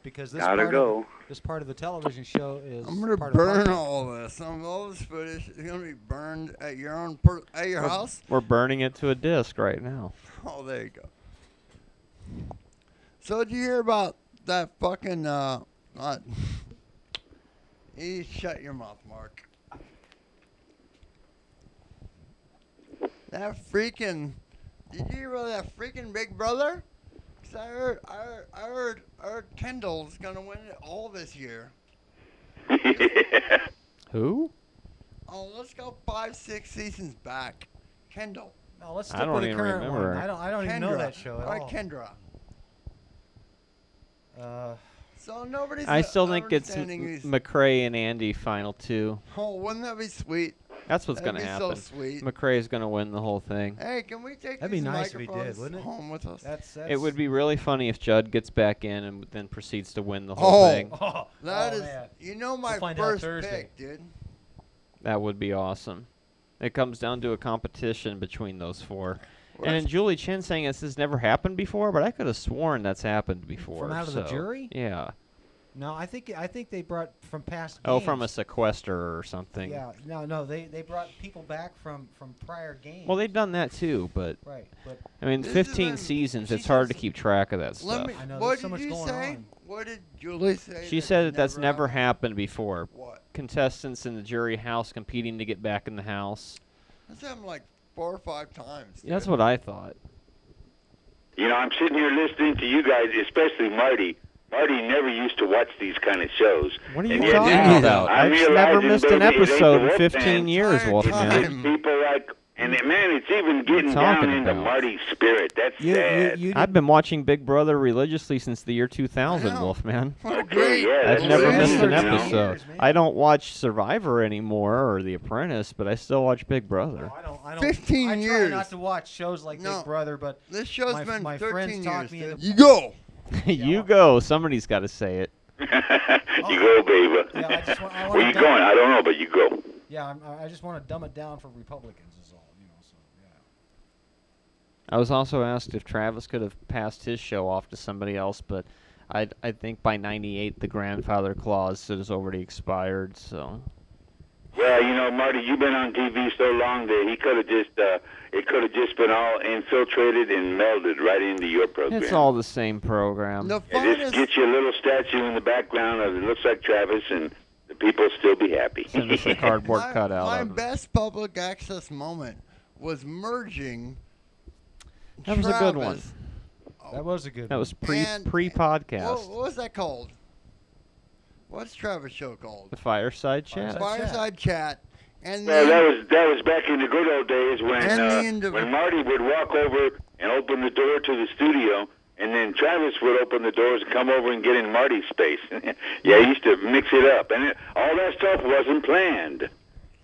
[SPEAKER 2] because this
[SPEAKER 7] Gotta go.
[SPEAKER 2] this part of the television show is.
[SPEAKER 3] I'm gonna
[SPEAKER 2] part of the
[SPEAKER 3] burn
[SPEAKER 2] podcast.
[SPEAKER 3] all this. All this footage is gonna be burned at your own at your house.
[SPEAKER 1] We're burning it to a disc right now.
[SPEAKER 3] Oh, there you go. So did you hear about that fucking you shut your mouth, Mark. That freaking. Did you hear about that freaking Big Brother? 'Cause I heard Kendall's gonna win it all this year.
[SPEAKER 1] Who?
[SPEAKER 3] Oh, let's go 5-6 seasons back. Kendall.
[SPEAKER 2] No, let's
[SPEAKER 1] I
[SPEAKER 2] stick
[SPEAKER 1] don't
[SPEAKER 2] with the
[SPEAKER 1] even
[SPEAKER 2] current
[SPEAKER 1] remember.
[SPEAKER 2] one. I don't even know
[SPEAKER 3] Kendra.
[SPEAKER 2] that show at
[SPEAKER 3] All right,
[SPEAKER 2] all.
[SPEAKER 3] Kendra. So nobody's.
[SPEAKER 1] I still think it's
[SPEAKER 3] understanding these.
[SPEAKER 1] McRae and Andy final two.
[SPEAKER 3] Oh, wouldn't that be sweet?
[SPEAKER 1] That's what's
[SPEAKER 3] That'd
[SPEAKER 1] going to
[SPEAKER 3] be so
[SPEAKER 1] happen.
[SPEAKER 3] sweet.
[SPEAKER 1] McRae's going to win the whole thing.
[SPEAKER 3] Hey, can we take
[SPEAKER 2] That'd be
[SPEAKER 3] these
[SPEAKER 2] nice if he did,
[SPEAKER 3] microphones
[SPEAKER 2] wouldn't it?
[SPEAKER 3] home with us?
[SPEAKER 2] That's
[SPEAKER 1] It would be really funny if Judd gets back in and then proceeds to win the whole
[SPEAKER 3] Oh.
[SPEAKER 1] thing.
[SPEAKER 2] Oh,
[SPEAKER 3] That
[SPEAKER 2] oh,
[SPEAKER 3] is,
[SPEAKER 2] man.
[SPEAKER 3] you know, my
[SPEAKER 2] We'll find out
[SPEAKER 3] first
[SPEAKER 2] Thursday.
[SPEAKER 3] pick, dude.
[SPEAKER 1] That would be awesome. It comes down to a competition between those four.
[SPEAKER 3] Well,
[SPEAKER 1] And then Julie Chen saying this has never happened before, but I could have sworn that's happened before.
[SPEAKER 2] From out of the
[SPEAKER 1] so,
[SPEAKER 2] jury?
[SPEAKER 1] Yeah.
[SPEAKER 2] No, I think they brought from past.
[SPEAKER 1] Oh,
[SPEAKER 2] games.
[SPEAKER 1] from a sequester or something.
[SPEAKER 2] Yeah, no, they brought people back from prior games.
[SPEAKER 1] Well, they've done that too, but
[SPEAKER 2] right, but
[SPEAKER 1] I mean,
[SPEAKER 3] This has
[SPEAKER 1] 15
[SPEAKER 3] been-
[SPEAKER 1] seasons.
[SPEAKER 2] she
[SPEAKER 1] It's hard to
[SPEAKER 2] does-
[SPEAKER 1] keep track of that stuff.
[SPEAKER 3] Let me.
[SPEAKER 2] I know,
[SPEAKER 3] What
[SPEAKER 2] there's so
[SPEAKER 3] did
[SPEAKER 2] much
[SPEAKER 3] you
[SPEAKER 2] going
[SPEAKER 3] say?
[SPEAKER 2] on.
[SPEAKER 3] What did Julie say?
[SPEAKER 1] She said that that's never happened before.
[SPEAKER 3] What?
[SPEAKER 1] Contestants in the jury house competing to get back in the house.
[SPEAKER 3] That's happened like 4 or 5 times.
[SPEAKER 1] Yeah, that's
[SPEAKER 3] dude.
[SPEAKER 1] what I thought.
[SPEAKER 6] I'm sitting here listening to you guys, especially Marty. Marty never used to watch these kind of shows.
[SPEAKER 1] What are you
[SPEAKER 6] And yet
[SPEAKER 1] talking
[SPEAKER 6] now
[SPEAKER 1] about?
[SPEAKER 6] I'm
[SPEAKER 1] I've never
[SPEAKER 6] realizing,
[SPEAKER 1] missed an
[SPEAKER 6] baby, it ain't the
[SPEAKER 1] episode in
[SPEAKER 6] Wolfman.
[SPEAKER 1] 15 years,
[SPEAKER 3] Entire
[SPEAKER 1] Wolfman.
[SPEAKER 3] time.
[SPEAKER 6] It's people like, and man, it's even getting
[SPEAKER 1] talking
[SPEAKER 6] down into
[SPEAKER 1] about?
[SPEAKER 6] Marty's spirit. That's sad.
[SPEAKER 2] you
[SPEAKER 1] I've been watching Big Brother religiously since the year 2000,
[SPEAKER 3] I know.
[SPEAKER 1] Wolfman.
[SPEAKER 3] What a
[SPEAKER 6] Okay,
[SPEAKER 3] great.
[SPEAKER 6] yeah,
[SPEAKER 1] I've
[SPEAKER 6] that's
[SPEAKER 1] never
[SPEAKER 6] really
[SPEAKER 1] missed an
[SPEAKER 6] good, you know?
[SPEAKER 1] episode.
[SPEAKER 2] Years, man.
[SPEAKER 1] I don't watch Survivor anymore or The Apprentice, but I still watch Big Brother.
[SPEAKER 2] I don't.
[SPEAKER 3] 15
[SPEAKER 2] I
[SPEAKER 3] years.
[SPEAKER 2] try not to watch shows like
[SPEAKER 3] No.
[SPEAKER 2] Big Brother, but
[SPEAKER 3] This show's
[SPEAKER 2] my-
[SPEAKER 3] been
[SPEAKER 2] my
[SPEAKER 3] 13
[SPEAKER 2] friends talk
[SPEAKER 3] years.
[SPEAKER 2] me
[SPEAKER 3] dude.
[SPEAKER 2] into-
[SPEAKER 3] You go.
[SPEAKER 1] You go. Somebody's got to say it.
[SPEAKER 6] You go, baby.
[SPEAKER 2] Yeah, I just want- I
[SPEAKER 6] Where
[SPEAKER 2] wanna
[SPEAKER 6] you
[SPEAKER 2] dump-
[SPEAKER 6] going? I don't know, but you go.
[SPEAKER 2] yeah, I just want to dumb it down for Republicans, is all. So yeah.
[SPEAKER 1] I was also asked if Travis could have passed his show off to somebody else, but I think by 98 the grandfather clause has already expired, so...
[SPEAKER 6] Well, Marty, you've been on TV so long that he could have just, it could have just been all infiltrated and melded right into your program.
[SPEAKER 1] It's all the same program.
[SPEAKER 3] The
[SPEAKER 6] And just
[SPEAKER 3] finest.
[SPEAKER 6] get you a little statue in the background of it looks like Travis, and the people still be happy.
[SPEAKER 1] Send us a cardboard cutout
[SPEAKER 3] My
[SPEAKER 1] of him.
[SPEAKER 3] best public access moment was merging.
[SPEAKER 1] That was a good one.
[SPEAKER 3] Travis.
[SPEAKER 2] That was a good.
[SPEAKER 1] That was
[SPEAKER 3] And-
[SPEAKER 1] pre-podcast.
[SPEAKER 3] What was that called? What's Travis' show called?
[SPEAKER 1] The Fireside Chat.
[SPEAKER 2] Fireside
[SPEAKER 3] Fireside Chat. And
[SPEAKER 6] Well,
[SPEAKER 3] then,
[SPEAKER 6] that was back in the good old days when Marty would walk over and open the door to the studio, and then Travis would open the doors and come over and get in Marty's space. Yeah, he used to mix it up, and all that stuff wasn't planned,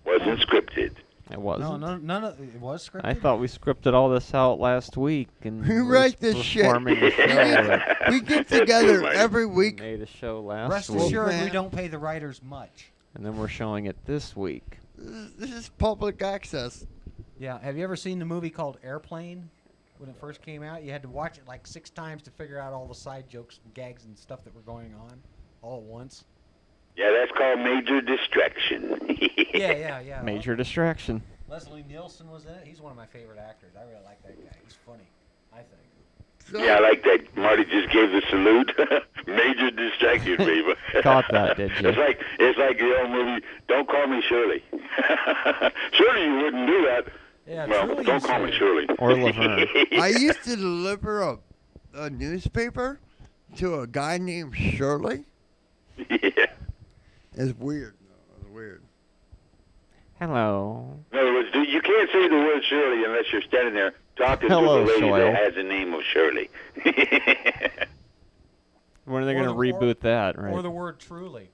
[SPEAKER 6] wasn't scripted.
[SPEAKER 1] It wasn't.
[SPEAKER 2] No, none of it was scripted.
[SPEAKER 1] I thought we scripted all this out last week, and
[SPEAKER 3] We
[SPEAKER 1] we're
[SPEAKER 3] write this shit.
[SPEAKER 1] performing the show.
[SPEAKER 3] we get together
[SPEAKER 6] Right.
[SPEAKER 3] every
[SPEAKER 1] We
[SPEAKER 3] week.
[SPEAKER 1] made a show last
[SPEAKER 2] Rest
[SPEAKER 1] week,
[SPEAKER 2] assured, we
[SPEAKER 3] Man.
[SPEAKER 2] don't pay the writers much.
[SPEAKER 1] and then we're showing it this week.
[SPEAKER 3] This is public access.
[SPEAKER 2] Yeah. Have you ever seen the movie called Airplane? When it first came out, you had to watch it like 6 times to figure out all the side jokes and gags and stuff that were going on all at once.
[SPEAKER 6] Yeah, that's called major distraction.
[SPEAKER 2] Yeah.
[SPEAKER 1] Major distraction.
[SPEAKER 2] Leslie Nielsen was in it. He's one of my favorite actors. I really like that guy. He's funny, I think.
[SPEAKER 3] So,
[SPEAKER 6] Yeah, I like that. Marty just gave the salute. Major distraction, baby.
[SPEAKER 1] Caught that, did you?
[SPEAKER 6] It's like the old movie. Don't call me Shirley. Surely you wouldn't do that.
[SPEAKER 2] Yeah,
[SPEAKER 6] Well,
[SPEAKER 2] truly
[SPEAKER 6] don't call me
[SPEAKER 2] insane.
[SPEAKER 6] Shirley.
[SPEAKER 1] Or Laverne.
[SPEAKER 3] I used to deliver a newspaper to a guy named Shirley.
[SPEAKER 6] Yeah.
[SPEAKER 3] It's weird. No, it's weird.
[SPEAKER 1] Hello.
[SPEAKER 6] In other words, you can't say the word Shirley unless you're standing there talking
[SPEAKER 1] Hello,
[SPEAKER 6] to the lady
[SPEAKER 1] Shoyle.
[SPEAKER 6] that has the name of Shirley.
[SPEAKER 1] When are they
[SPEAKER 2] Or
[SPEAKER 1] going to
[SPEAKER 2] the-
[SPEAKER 1] reboot that, right?
[SPEAKER 2] Or the word truly.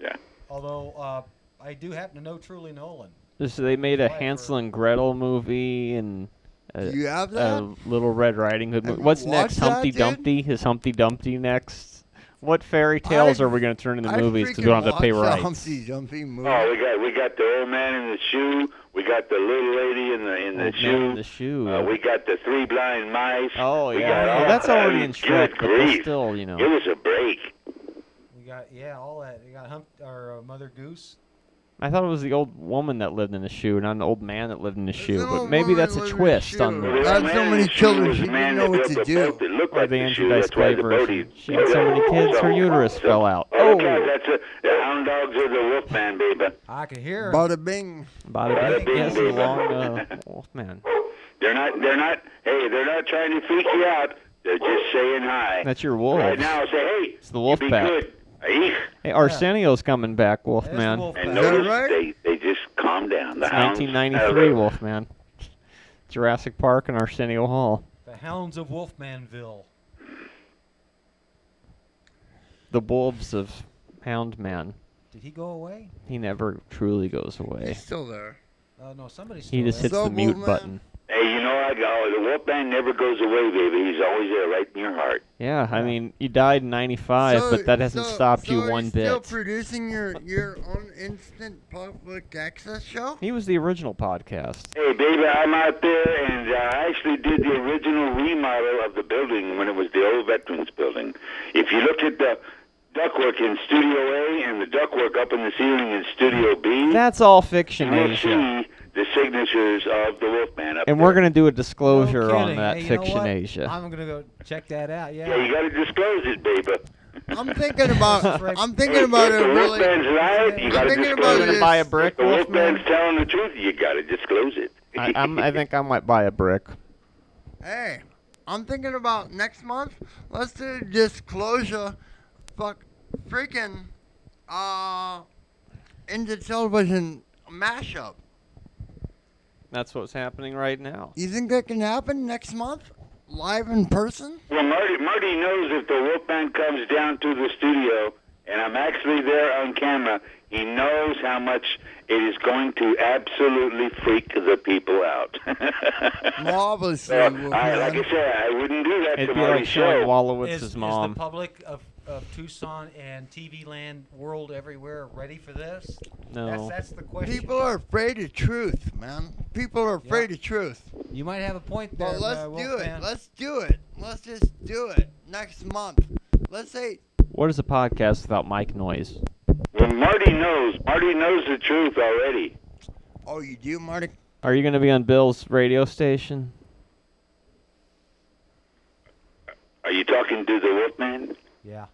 [SPEAKER 6] Yeah.
[SPEAKER 2] Although I do happen to know Truly Nolan.
[SPEAKER 1] So they made a
[SPEAKER 2] Why,
[SPEAKER 1] Hansel and Gretel movie and a,
[SPEAKER 3] Do you have that?
[SPEAKER 1] Little Red Riding Hood
[SPEAKER 3] Have
[SPEAKER 1] movie.
[SPEAKER 3] you
[SPEAKER 1] What's next?
[SPEAKER 3] watched that,
[SPEAKER 1] Humpty
[SPEAKER 3] dude?
[SPEAKER 1] Dumpty? Is Humpty Dumpty next? What fairy tales are we going to turn into movies because we don't have to pay
[SPEAKER 3] watched the
[SPEAKER 1] rights?
[SPEAKER 3] Humpty Dumpty movie.
[SPEAKER 6] Oh, we got the old man in the shoe. We got the little lady in the
[SPEAKER 1] Old
[SPEAKER 6] shoe.
[SPEAKER 1] Man in the shoe.
[SPEAKER 6] We got the 3 blind mice.
[SPEAKER 1] Oh,
[SPEAKER 6] we
[SPEAKER 1] yeah.
[SPEAKER 6] got
[SPEAKER 1] Well,
[SPEAKER 6] all
[SPEAKER 1] that's
[SPEAKER 6] that.
[SPEAKER 1] already in
[SPEAKER 6] Good
[SPEAKER 1] Shrek, but they're
[SPEAKER 6] grief.
[SPEAKER 1] still, you know.
[SPEAKER 6] Give us a break.
[SPEAKER 2] We got all that. We got Mother Goose.
[SPEAKER 1] I thought it was the old woman that lived in the shoe, not an old man that lived in the
[SPEAKER 3] There's
[SPEAKER 1] shoe.
[SPEAKER 3] an
[SPEAKER 1] But
[SPEAKER 3] old
[SPEAKER 1] maybe
[SPEAKER 3] woman
[SPEAKER 1] that's a
[SPEAKER 3] living in
[SPEAKER 1] twist
[SPEAKER 3] the
[SPEAKER 1] on
[SPEAKER 3] shoe.
[SPEAKER 1] the.
[SPEAKER 3] That's
[SPEAKER 6] man
[SPEAKER 3] so
[SPEAKER 6] in
[SPEAKER 3] many
[SPEAKER 6] the shoe
[SPEAKER 3] children,
[SPEAKER 6] was
[SPEAKER 3] she
[SPEAKER 6] the
[SPEAKER 3] didn't
[SPEAKER 6] man
[SPEAKER 3] know
[SPEAKER 6] that
[SPEAKER 3] what
[SPEAKER 6] built
[SPEAKER 3] to
[SPEAKER 6] the
[SPEAKER 3] do.
[SPEAKER 6] boat that looked
[SPEAKER 1] Or
[SPEAKER 6] like
[SPEAKER 1] the
[SPEAKER 6] the
[SPEAKER 1] Andrew
[SPEAKER 6] shoe.
[SPEAKER 1] Dice
[SPEAKER 6] That's why
[SPEAKER 1] Clay
[SPEAKER 6] the boat
[SPEAKER 1] version.
[SPEAKER 6] he-
[SPEAKER 1] She had so many kids, her uterus fell out.
[SPEAKER 6] Oh,
[SPEAKER 1] Oh!
[SPEAKER 6] God, that's the hound dogs of the Wolfman, baby.
[SPEAKER 2] I can hear her.
[SPEAKER 3] Bada bing.
[SPEAKER 1] Bada
[SPEAKER 6] Bada
[SPEAKER 1] bing.
[SPEAKER 6] bing,
[SPEAKER 1] Yes,
[SPEAKER 6] baby.
[SPEAKER 1] long Wolfman.
[SPEAKER 6] They're not, hey, they're not trying to freak you out. They're just saying hi.
[SPEAKER 1] That's your wolf.
[SPEAKER 6] Right now, say, hey,
[SPEAKER 1] It's the wolf
[SPEAKER 6] be
[SPEAKER 1] pack.
[SPEAKER 6] good. Eek.
[SPEAKER 1] Hey, Arsenio's coming back,
[SPEAKER 2] There's
[SPEAKER 1] Wolfman.
[SPEAKER 2] the wolf
[SPEAKER 6] And
[SPEAKER 2] pack.
[SPEAKER 3] that
[SPEAKER 6] notice
[SPEAKER 3] right?
[SPEAKER 6] they just calm down. The
[SPEAKER 1] It's
[SPEAKER 6] hounds
[SPEAKER 1] 1993, Wolfman. Jurassic Park and Arsenio Hall.
[SPEAKER 2] The Hounds of Wolfmanville.
[SPEAKER 1] The wolves of Houndman.
[SPEAKER 2] Did he go away?
[SPEAKER 1] He never truly goes away.
[SPEAKER 3] He's still there.
[SPEAKER 2] No, somebody's still
[SPEAKER 1] He just
[SPEAKER 2] there.
[SPEAKER 1] hits the
[SPEAKER 3] So,
[SPEAKER 1] mute
[SPEAKER 3] Wolfman?
[SPEAKER 1] button.
[SPEAKER 6] Hey, you know, the Wolfman never goes away, baby. He's always there, right in your heart.
[SPEAKER 1] Yeah, I mean, you died in 95, but that hasn't stopped you
[SPEAKER 3] so
[SPEAKER 1] one
[SPEAKER 3] he's still
[SPEAKER 1] bit.
[SPEAKER 3] producing your own instant public access show?
[SPEAKER 1] He was the original podcast.
[SPEAKER 6] Hey, baby, I'm out there, and I actually did the original remodel of the building when it was the old Veterans Building. If you look at the ductwork in Studio A and the ductwork up in the ceiling in Studio B,
[SPEAKER 1] That's all fiction,
[SPEAKER 6] you'll
[SPEAKER 1] Asia.
[SPEAKER 6] see the signatures of the Wolfman up
[SPEAKER 1] And
[SPEAKER 6] there.
[SPEAKER 1] we're going to do a disclosure
[SPEAKER 2] No
[SPEAKER 1] on
[SPEAKER 2] kidding.
[SPEAKER 1] that
[SPEAKER 2] Hey, you know
[SPEAKER 1] fiction,
[SPEAKER 2] what?
[SPEAKER 1] Asia.
[SPEAKER 2] I'm gonna go check that out.
[SPEAKER 6] Yeah, you got to disclose it, baby.
[SPEAKER 3] I'm thinking about
[SPEAKER 2] Right.
[SPEAKER 3] I'm thinking about
[SPEAKER 6] If
[SPEAKER 3] it
[SPEAKER 6] the
[SPEAKER 3] really.
[SPEAKER 6] Wolfman's right, you
[SPEAKER 3] I'm
[SPEAKER 6] got to
[SPEAKER 3] thinking
[SPEAKER 6] disclose
[SPEAKER 3] about
[SPEAKER 1] You're
[SPEAKER 6] it.
[SPEAKER 1] going
[SPEAKER 3] this.
[SPEAKER 1] to buy a brick,
[SPEAKER 6] If the Wolfman's
[SPEAKER 1] Wolfman?
[SPEAKER 6] telling the truth, you got to disclose it.
[SPEAKER 1] I think I might buy a brick.
[SPEAKER 3] Hey, I'm thinking about next month. Let's do disclosure. Freaking into television mashup.
[SPEAKER 1] That's what's happening right now.
[SPEAKER 3] You think that can happen next month? Live in person?
[SPEAKER 6] Well, Marty knows if the Wolfman comes down to the studio and I'm actually there on camera, he knows how much it is going to absolutely freak the people out.
[SPEAKER 3] Marvelously,
[SPEAKER 6] Like
[SPEAKER 3] Wolfman.
[SPEAKER 6] I said, I wouldn't do that
[SPEAKER 1] It'd
[SPEAKER 6] to
[SPEAKER 1] be
[SPEAKER 6] Marty's
[SPEAKER 1] like showing
[SPEAKER 6] show.
[SPEAKER 1] Wolowitz's
[SPEAKER 2] Is
[SPEAKER 1] mom.
[SPEAKER 2] the public of Tucson and TV land world everywhere ready for this?
[SPEAKER 1] No.
[SPEAKER 2] That's the question.
[SPEAKER 3] People are afraid of truth, man. People are afraid of truth.
[SPEAKER 2] You might have a point there.
[SPEAKER 3] Well, let's do
[SPEAKER 2] Wolfman.
[SPEAKER 3] it. Let's do it. Let's just do it next month. Let's say
[SPEAKER 1] What is a podcast without mic noise?
[SPEAKER 6] Well, Marty knows. Marty knows the truth already.
[SPEAKER 3] Oh, you do, Marty?
[SPEAKER 1] Are you going to be on Bill's radio station?
[SPEAKER 6] Are you talking to the Wolfman?
[SPEAKER 2] Yeah.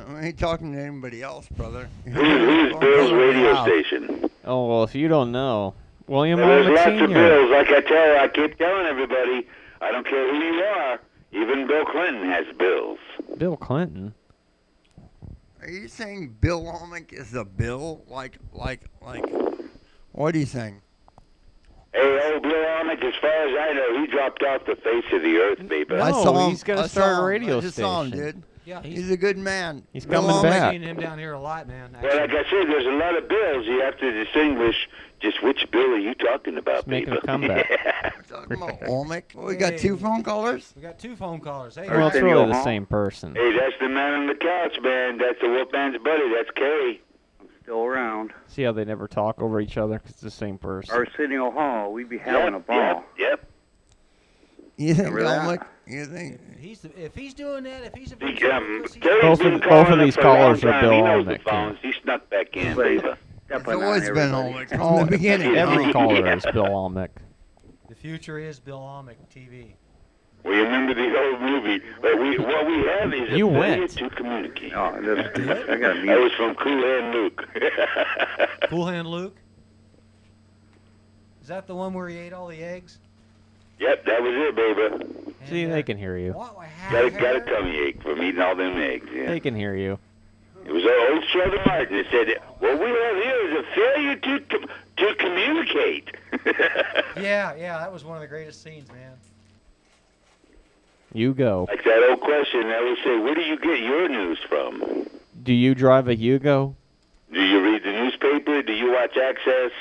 [SPEAKER 3] I ain't talking to anybody else, brother.
[SPEAKER 6] Who's Bill's radio station?
[SPEAKER 1] Oh, well, if you don't know, William
[SPEAKER 6] Well, there's
[SPEAKER 1] Arnott
[SPEAKER 6] lots of
[SPEAKER 1] Sr.
[SPEAKER 6] Bills. Like I keep telling everybody, I don't care who you are. Even Bill Clinton has bills.
[SPEAKER 1] Bill Clinton.
[SPEAKER 3] Are you saying Bill Olmec is a bill? Like, what are you saying?
[SPEAKER 6] Hey, old Bill Olmec, as far as I know, he dropped off the face of the earth, baby.
[SPEAKER 1] No,
[SPEAKER 3] I saw him.
[SPEAKER 1] he's gonna
[SPEAKER 3] I
[SPEAKER 1] start
[SPEAKER 3] saw
[SPEAKER 1] a
[SPEAKER 3] him.
[SPEAKER 1] radio
[SPEAKER 3] I just saw him,
[SPEAKER 1] station.
[SPEAKER 3] dude.
[SPEAKER 2] Yeah,
[SPEAKER 3] He's a good man.
[SPEAKER 1] He's
[SPEAKER 3] Bill
[SPEAKER 1] coming
[SPEAKER 3] Olmec.
[SPEAKER 1] back.
[SPEAKER 2] I've seen him down here a lot, man.
[SPEAKER 6] Well, like I said, there's a lot of Bills. You have to distinguish just which Bill are you talking about,
[SPEAKER 1] He's making
[SPEAKER 6] baby.
[SPEAKER 1] a comeback.
[SPEAKER 3] We're talking about Olmec. Well, we got 2 phone callers.
[SPEAKER 2] We got 2 phone callers. Hey,
[SPEAKER 1] Well, it's
[SPEAKER 7] Arsenio
[SPEAKER 1] really the
[SPEAKER 7] Hall.
[SPEAKER 1] same person.
[SPEAKER 6] Hey, that's the man on the couch, man. That's the Wolfman's buddy. That's Kerry.
[SPEAKER 7] I'm still around.
[SPEAKER 1] See how they never talk over each other 'cause it's the same person.
[SPEAKER 7] Arsenio Hall, we'd be having a ball.
[SPEAKER 6] Yep.
[SPEAKER 3] You think
[SPEAKER 7] Really?
[SPEAKER 3] Olmec? You think?
[SPEAKER 2] if he's doing that, if he's a
[SPEAKER 6] Kerry's
[SPEAKER 1] Both
[SPEAKER 6] been
[SPEAKER 1] of
[SPEAKER 6] calling
[SPEAKER 1] these
[SPEAKER 6] up for a long
[SPEAKER 1] callers are
[SPEAKER 6] time.
[SPEAKER 1] Bill
[SPEAKER 6] He knows
[SPEAKER 1] Olmec,
[SPEAKER 6] the phones. He snuck back in,
[SPEAKER 7] But
[SPEAKER 6] baby.
[SPEAKER 3] It's
[SPEAKER 7] definitely
[SPEAKER 3] always
[SPEAKER 7] not
[SPEAKER 3] been
[SPEAKER 7] everybody.
[SPEAKER 3] Olmec from the beginning.
[SPEAKER 1] Every
[SPEAKER 3] huh?
[SPEAKER 1] caller is Bill Olmec.
[SPEAKER 2] the future is Bill Olmec TV.
[SPEAKER 6] We remember the old movie, but what we have is
[SPEAKER 1] You
[SPEAKER 6] a failure
[SPEAKER 1] went.
[SPEAKER 6] to communicate.
[SPEAKER 7] Oh, I got a
[SPEAKER 6] That
[SPEAKER 7] mute.
[SPEAKER 6] was from Cool Hand Luke.
[SPEAKER 2] Cool Hand Luke. Is that the one where he ate all the eggs?
[SPEAKER 6] Yep, that was it, baby.
[SPEAKER 1] See, they can hear you.
[SPEAKER 2] What?
[SPEAKER 6] Got a tummy ache from eating all them eggs. Yeah.
[SPEAKER 1] They can hear you.
[SPEAKER 6] It was old Southern Martin that said, "What we have here is a failure to communicate."
[SPEAKER 2] Yeah, that was one of the greatest scenes, man.
[SPEAKER 1] You go.
[SPEAKER 6] Like that old question I always say, where do you get your news from?
[SPEAKER 1] Do you drive a Hugo?
[SPEAKER 6] Do you read the newspaper? Do you watch Access?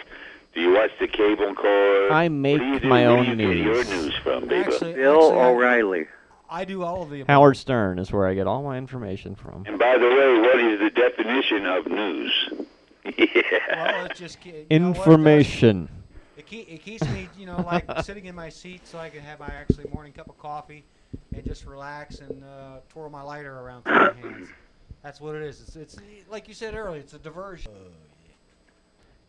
[SPEAKER 6] Do you watch the cable car?
[SPEAKER 1] I make my
[SPEAKER 6] Where
[SPEAKER 1] own
[SPEAKER 6] do you get your
[SPEAKER 1] news.
[SPEAKER 6] news from, baby?
[SPEAKER 2] Actually,
[SPEAKER 7] Bill O'Reilly.
[SPEAKER 2] I do all of the above.
[SPEAKER 1] Howard Stern is where I get all my information from.
[SPEAKER 6] And by the way, what is the definition of news? Yeah.
[SPEAKER 2] Well, it's just you know what it does?
[SPEAKER 1] Information.
[SPEAKER 2] It keeps me, like sitting in my seat so I can have my actually morning cup of coffee and just relax and twirl my lighter around through my hands. That's what it is. It's like you said earlier. It's a diversion.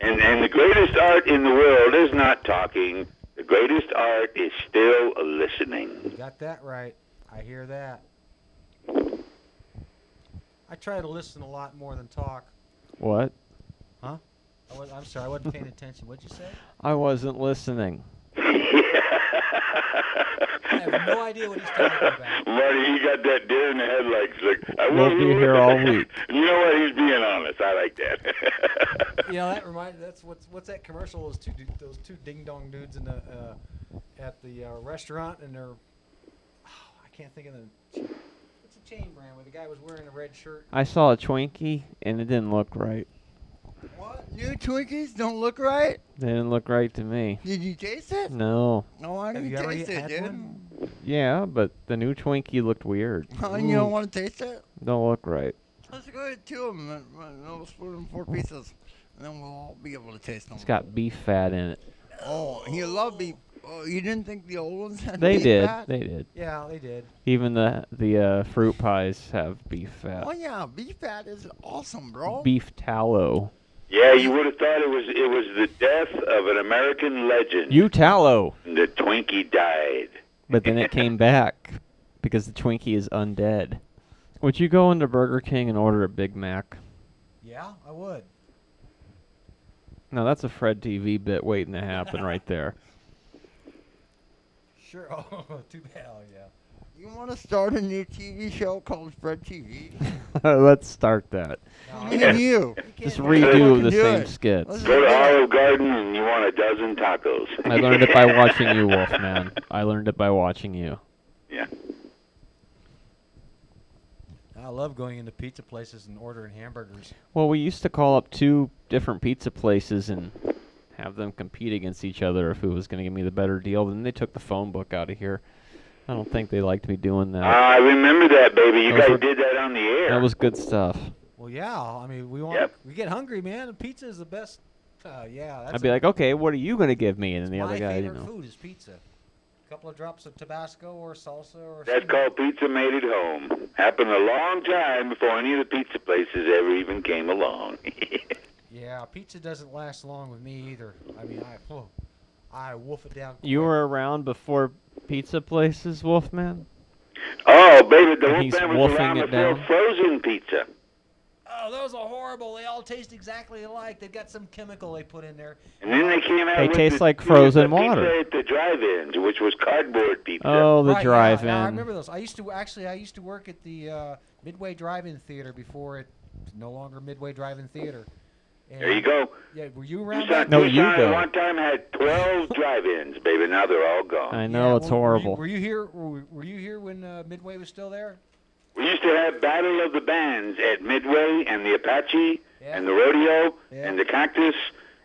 [SPEAKER 6] And the greatest art in the world is not talking. The greatest art is still listening.
[SPEAKER 2] You got that right. I hear that. I try to listen a lot more than talk.
[SPEAKER 1] What?
[SPEAKER 2] I'm sorry, I wasn't paying attention. What'd you say?
[SPEAKER 1] I wasn't listening.
[SPEAKER 2] I have no idea what he's talking about.
[SPEAKER 6] Marty, he got that deer in the headlights. Like, I
[SPEAKER 1] We'll be here all week.
[SPEAKER 6] You know what? He's being honest. I like that.
[SPEAKER 2] That reminds. That's what's that commercial? Those two ding dong dudes in the at the restaurant, and they're I can't think of the. What's the chain brand where the guy was wearing a red shirt?
[SPEAKER 1] I saw a Twinkie and it didn't look right.
[SPEAKER 3] What? New Twinkies don't look right?
[SPEAKER 1] They didn't look right to me.
[SPEAKER 3] Did you taste it?
[SPEAKER 1] No.
[SPEAKER 3] No, I
[SPEAKER 2] Have
[SPEAKER 3] didn't
[SPEAKER 2] you ever
[SPEAKER 3] taste it,
[SPEAKER 2] had
[SPEAKER 3] dude.
[SPEAKER 2] one?
[SPEAKER 1] Yeah, but the new Twinkie looked weird.
[SPEAKER 3] Oh, you don't want to taste it?
[SPEAKER 1] Don't look right.
[SPEAKER 3] Let's go ahead and 2 of them. We'll split them 4 pieces, and then we'll all be able to taste them.
[SPEAKER 1] It's got beef fat in it.
[SPEAKER 3] Oh, you love beef. Oh, you didn't think the old ones had
[SPEAKER 1] They
[SPEAKER 3] beef
[SPEAKER 1] did.
[SPEAKER 3] fat?
[SPEAKER 1] They did.
[SPEAKER 2] Yeah, they did.
[SPEAKER 1] Even the fruit pies have beef fat.
[SPEAKER 3] Oh yeah, beef fat is awesome, bro.
[SPEAKER 1] Beef tallow.
[SPEAKER 6] Yeah, you would have thought it was the death of an American legend.
[SPEAKER 1] You tallow.
[SPEAKER 6] The Twinkie died.
[SPEAKER 1] But then it came back because the Twinkie is undead. Would you go into Burger King and order a Big Mac?
[SPEAKER 2] Yeah, I would.
[SPEAKER 1] No, that's a Fred TV bit waiting to happen right there.
[SPEAKER 2] Sure. Oh, too bad. Oh, yeah.
[SPEAKER 3] You want to start a new TV show called Fred TV?
[SPEAKER 1] Let's start that.
[SPEAKER 3] Me and you.
[SPEAKER 1] Just
[SPEAKER 3] Fucking
[SPEAKER 1] redo the
[SPEAKER 3] do
[SPEAKER 1] same
[SPEAKER 3] it.
[SPEAKER 1] skits.
[SPEAKER 3] Let's
[SPEAKER 6] Go to
[SPEAKER 3] do it.
[SPEAKER 6] Olive Garden and you want a dozen tacos.
[SPEAKER 1] I learned it by watching you, Wolfman. I learned it by watching you.
[SPEAKER 6] Yeah.
[SPEAKER 2] I love going into pizza places and ordering hamburgers.
[SPEAKER 1] Well, we used to call up 2 different pizza places and have them compete against each other if who was going to give me the better deal. Then they took the phone book out of here. I don't think they liked me doing that.
[SPEAKER 6] I remember that, baby. You
[SPEAKER 1] Those
[SPEAKER 6] guys
[SPEAKER 1] were-
[SPEAKER 6] did that on the air.
[SPEAKER 1] That was good stuff.
[SPEAKER 2] Well, yeah. I mean, we get hungry, man. And pizza is the best. Yeah. That's
[SPEAKER 1] I'd be like, okay, what are you going to give me? And then the
[SPEAKER 2] my
[SPEAKER 1] other guy, you
[SPEAKER 2] favorite
[SPEAKER 1] know.
[SPEAKER 2] food is pizza. A couple of drops of Tabasco or salsa or
[SPEAKER 6] That's
[SPEAKER 2] something.
[SPEAKER 6] called pizza made at home. Happened a long time before any of the pizza places ever even came along.
[SPEAKER 2] Yeah, pizza doesn't last long with me either. I mean, I wolf it down.
[SPEAKER 1] You
[SPEAKER 2] quick.
[SPEAKER 1] were around before pizza places, Wolfman?
[SPEAKER 6] Oh, baby, the
[SPEAKER 1] And he's
[SPEAKER 6] Wolfman was
[SPEAKER 1] wolfing
[SPEAKER 6] around
[SPEAKER 1] it
[SPEAKER 6] before
[SPEAKER 1] down?
[SPEAKER 6] frozen pizza.
[SPEAKER 2] Oh, those are horrible. They all taste exactly alike. They've got some chemical they put in there.
[SPEAKER 6] And then they came out
[SPEAKER 1] They
[SPEAKER 6] with
[SPEAKER 1] taste
[SPEAKER 6] the,
[SPEAKER 1] like frozen
[SPEAKER 6] the
[SPEAKER 1] water.
[SPEAKER 6] pizza at the drive-ins, which was cardboard pizza.
[SPEAKER 1] Oh, the
[SPEAKER 2] Right,
[SPEAKER 1] drive-in.
[SPEAKER 2] Yeah, I remember those. I used to work at the Midway Drive-In Theater before it It's no longer Midway Drive-In Theater. And,
[SPEAKER 6] There you go.
[SPEAKER 2] Yeah, were you around
[SPEAKER 6] Tucson,
[SPEAKER 2] back
[SPEAKER 1] No,
[SPEAKER 2] then?
[SPEAKER 1] you
[SPEAKER 6] Tucson
[SPEAKER 1] go.
[SPEAKER 6] at one time had 12 drive-ins, baby. Now they're all gone.
[SPEAKER 1] I know, it's
[SPEAKER 2] well,
[SPEAKER 1] horrible.
[SPEAKER 2] Were you here? Were you here when Midway was still there?
[SPEAKER 6] We used to have Battle of the Bands at Midway and the Apache
[SPEAKER 2] Yeah.
[SPEAKER 6] and the Rodeo
[SPEAKER 2] Yeah.
[SPEAKER 6] and the Cactus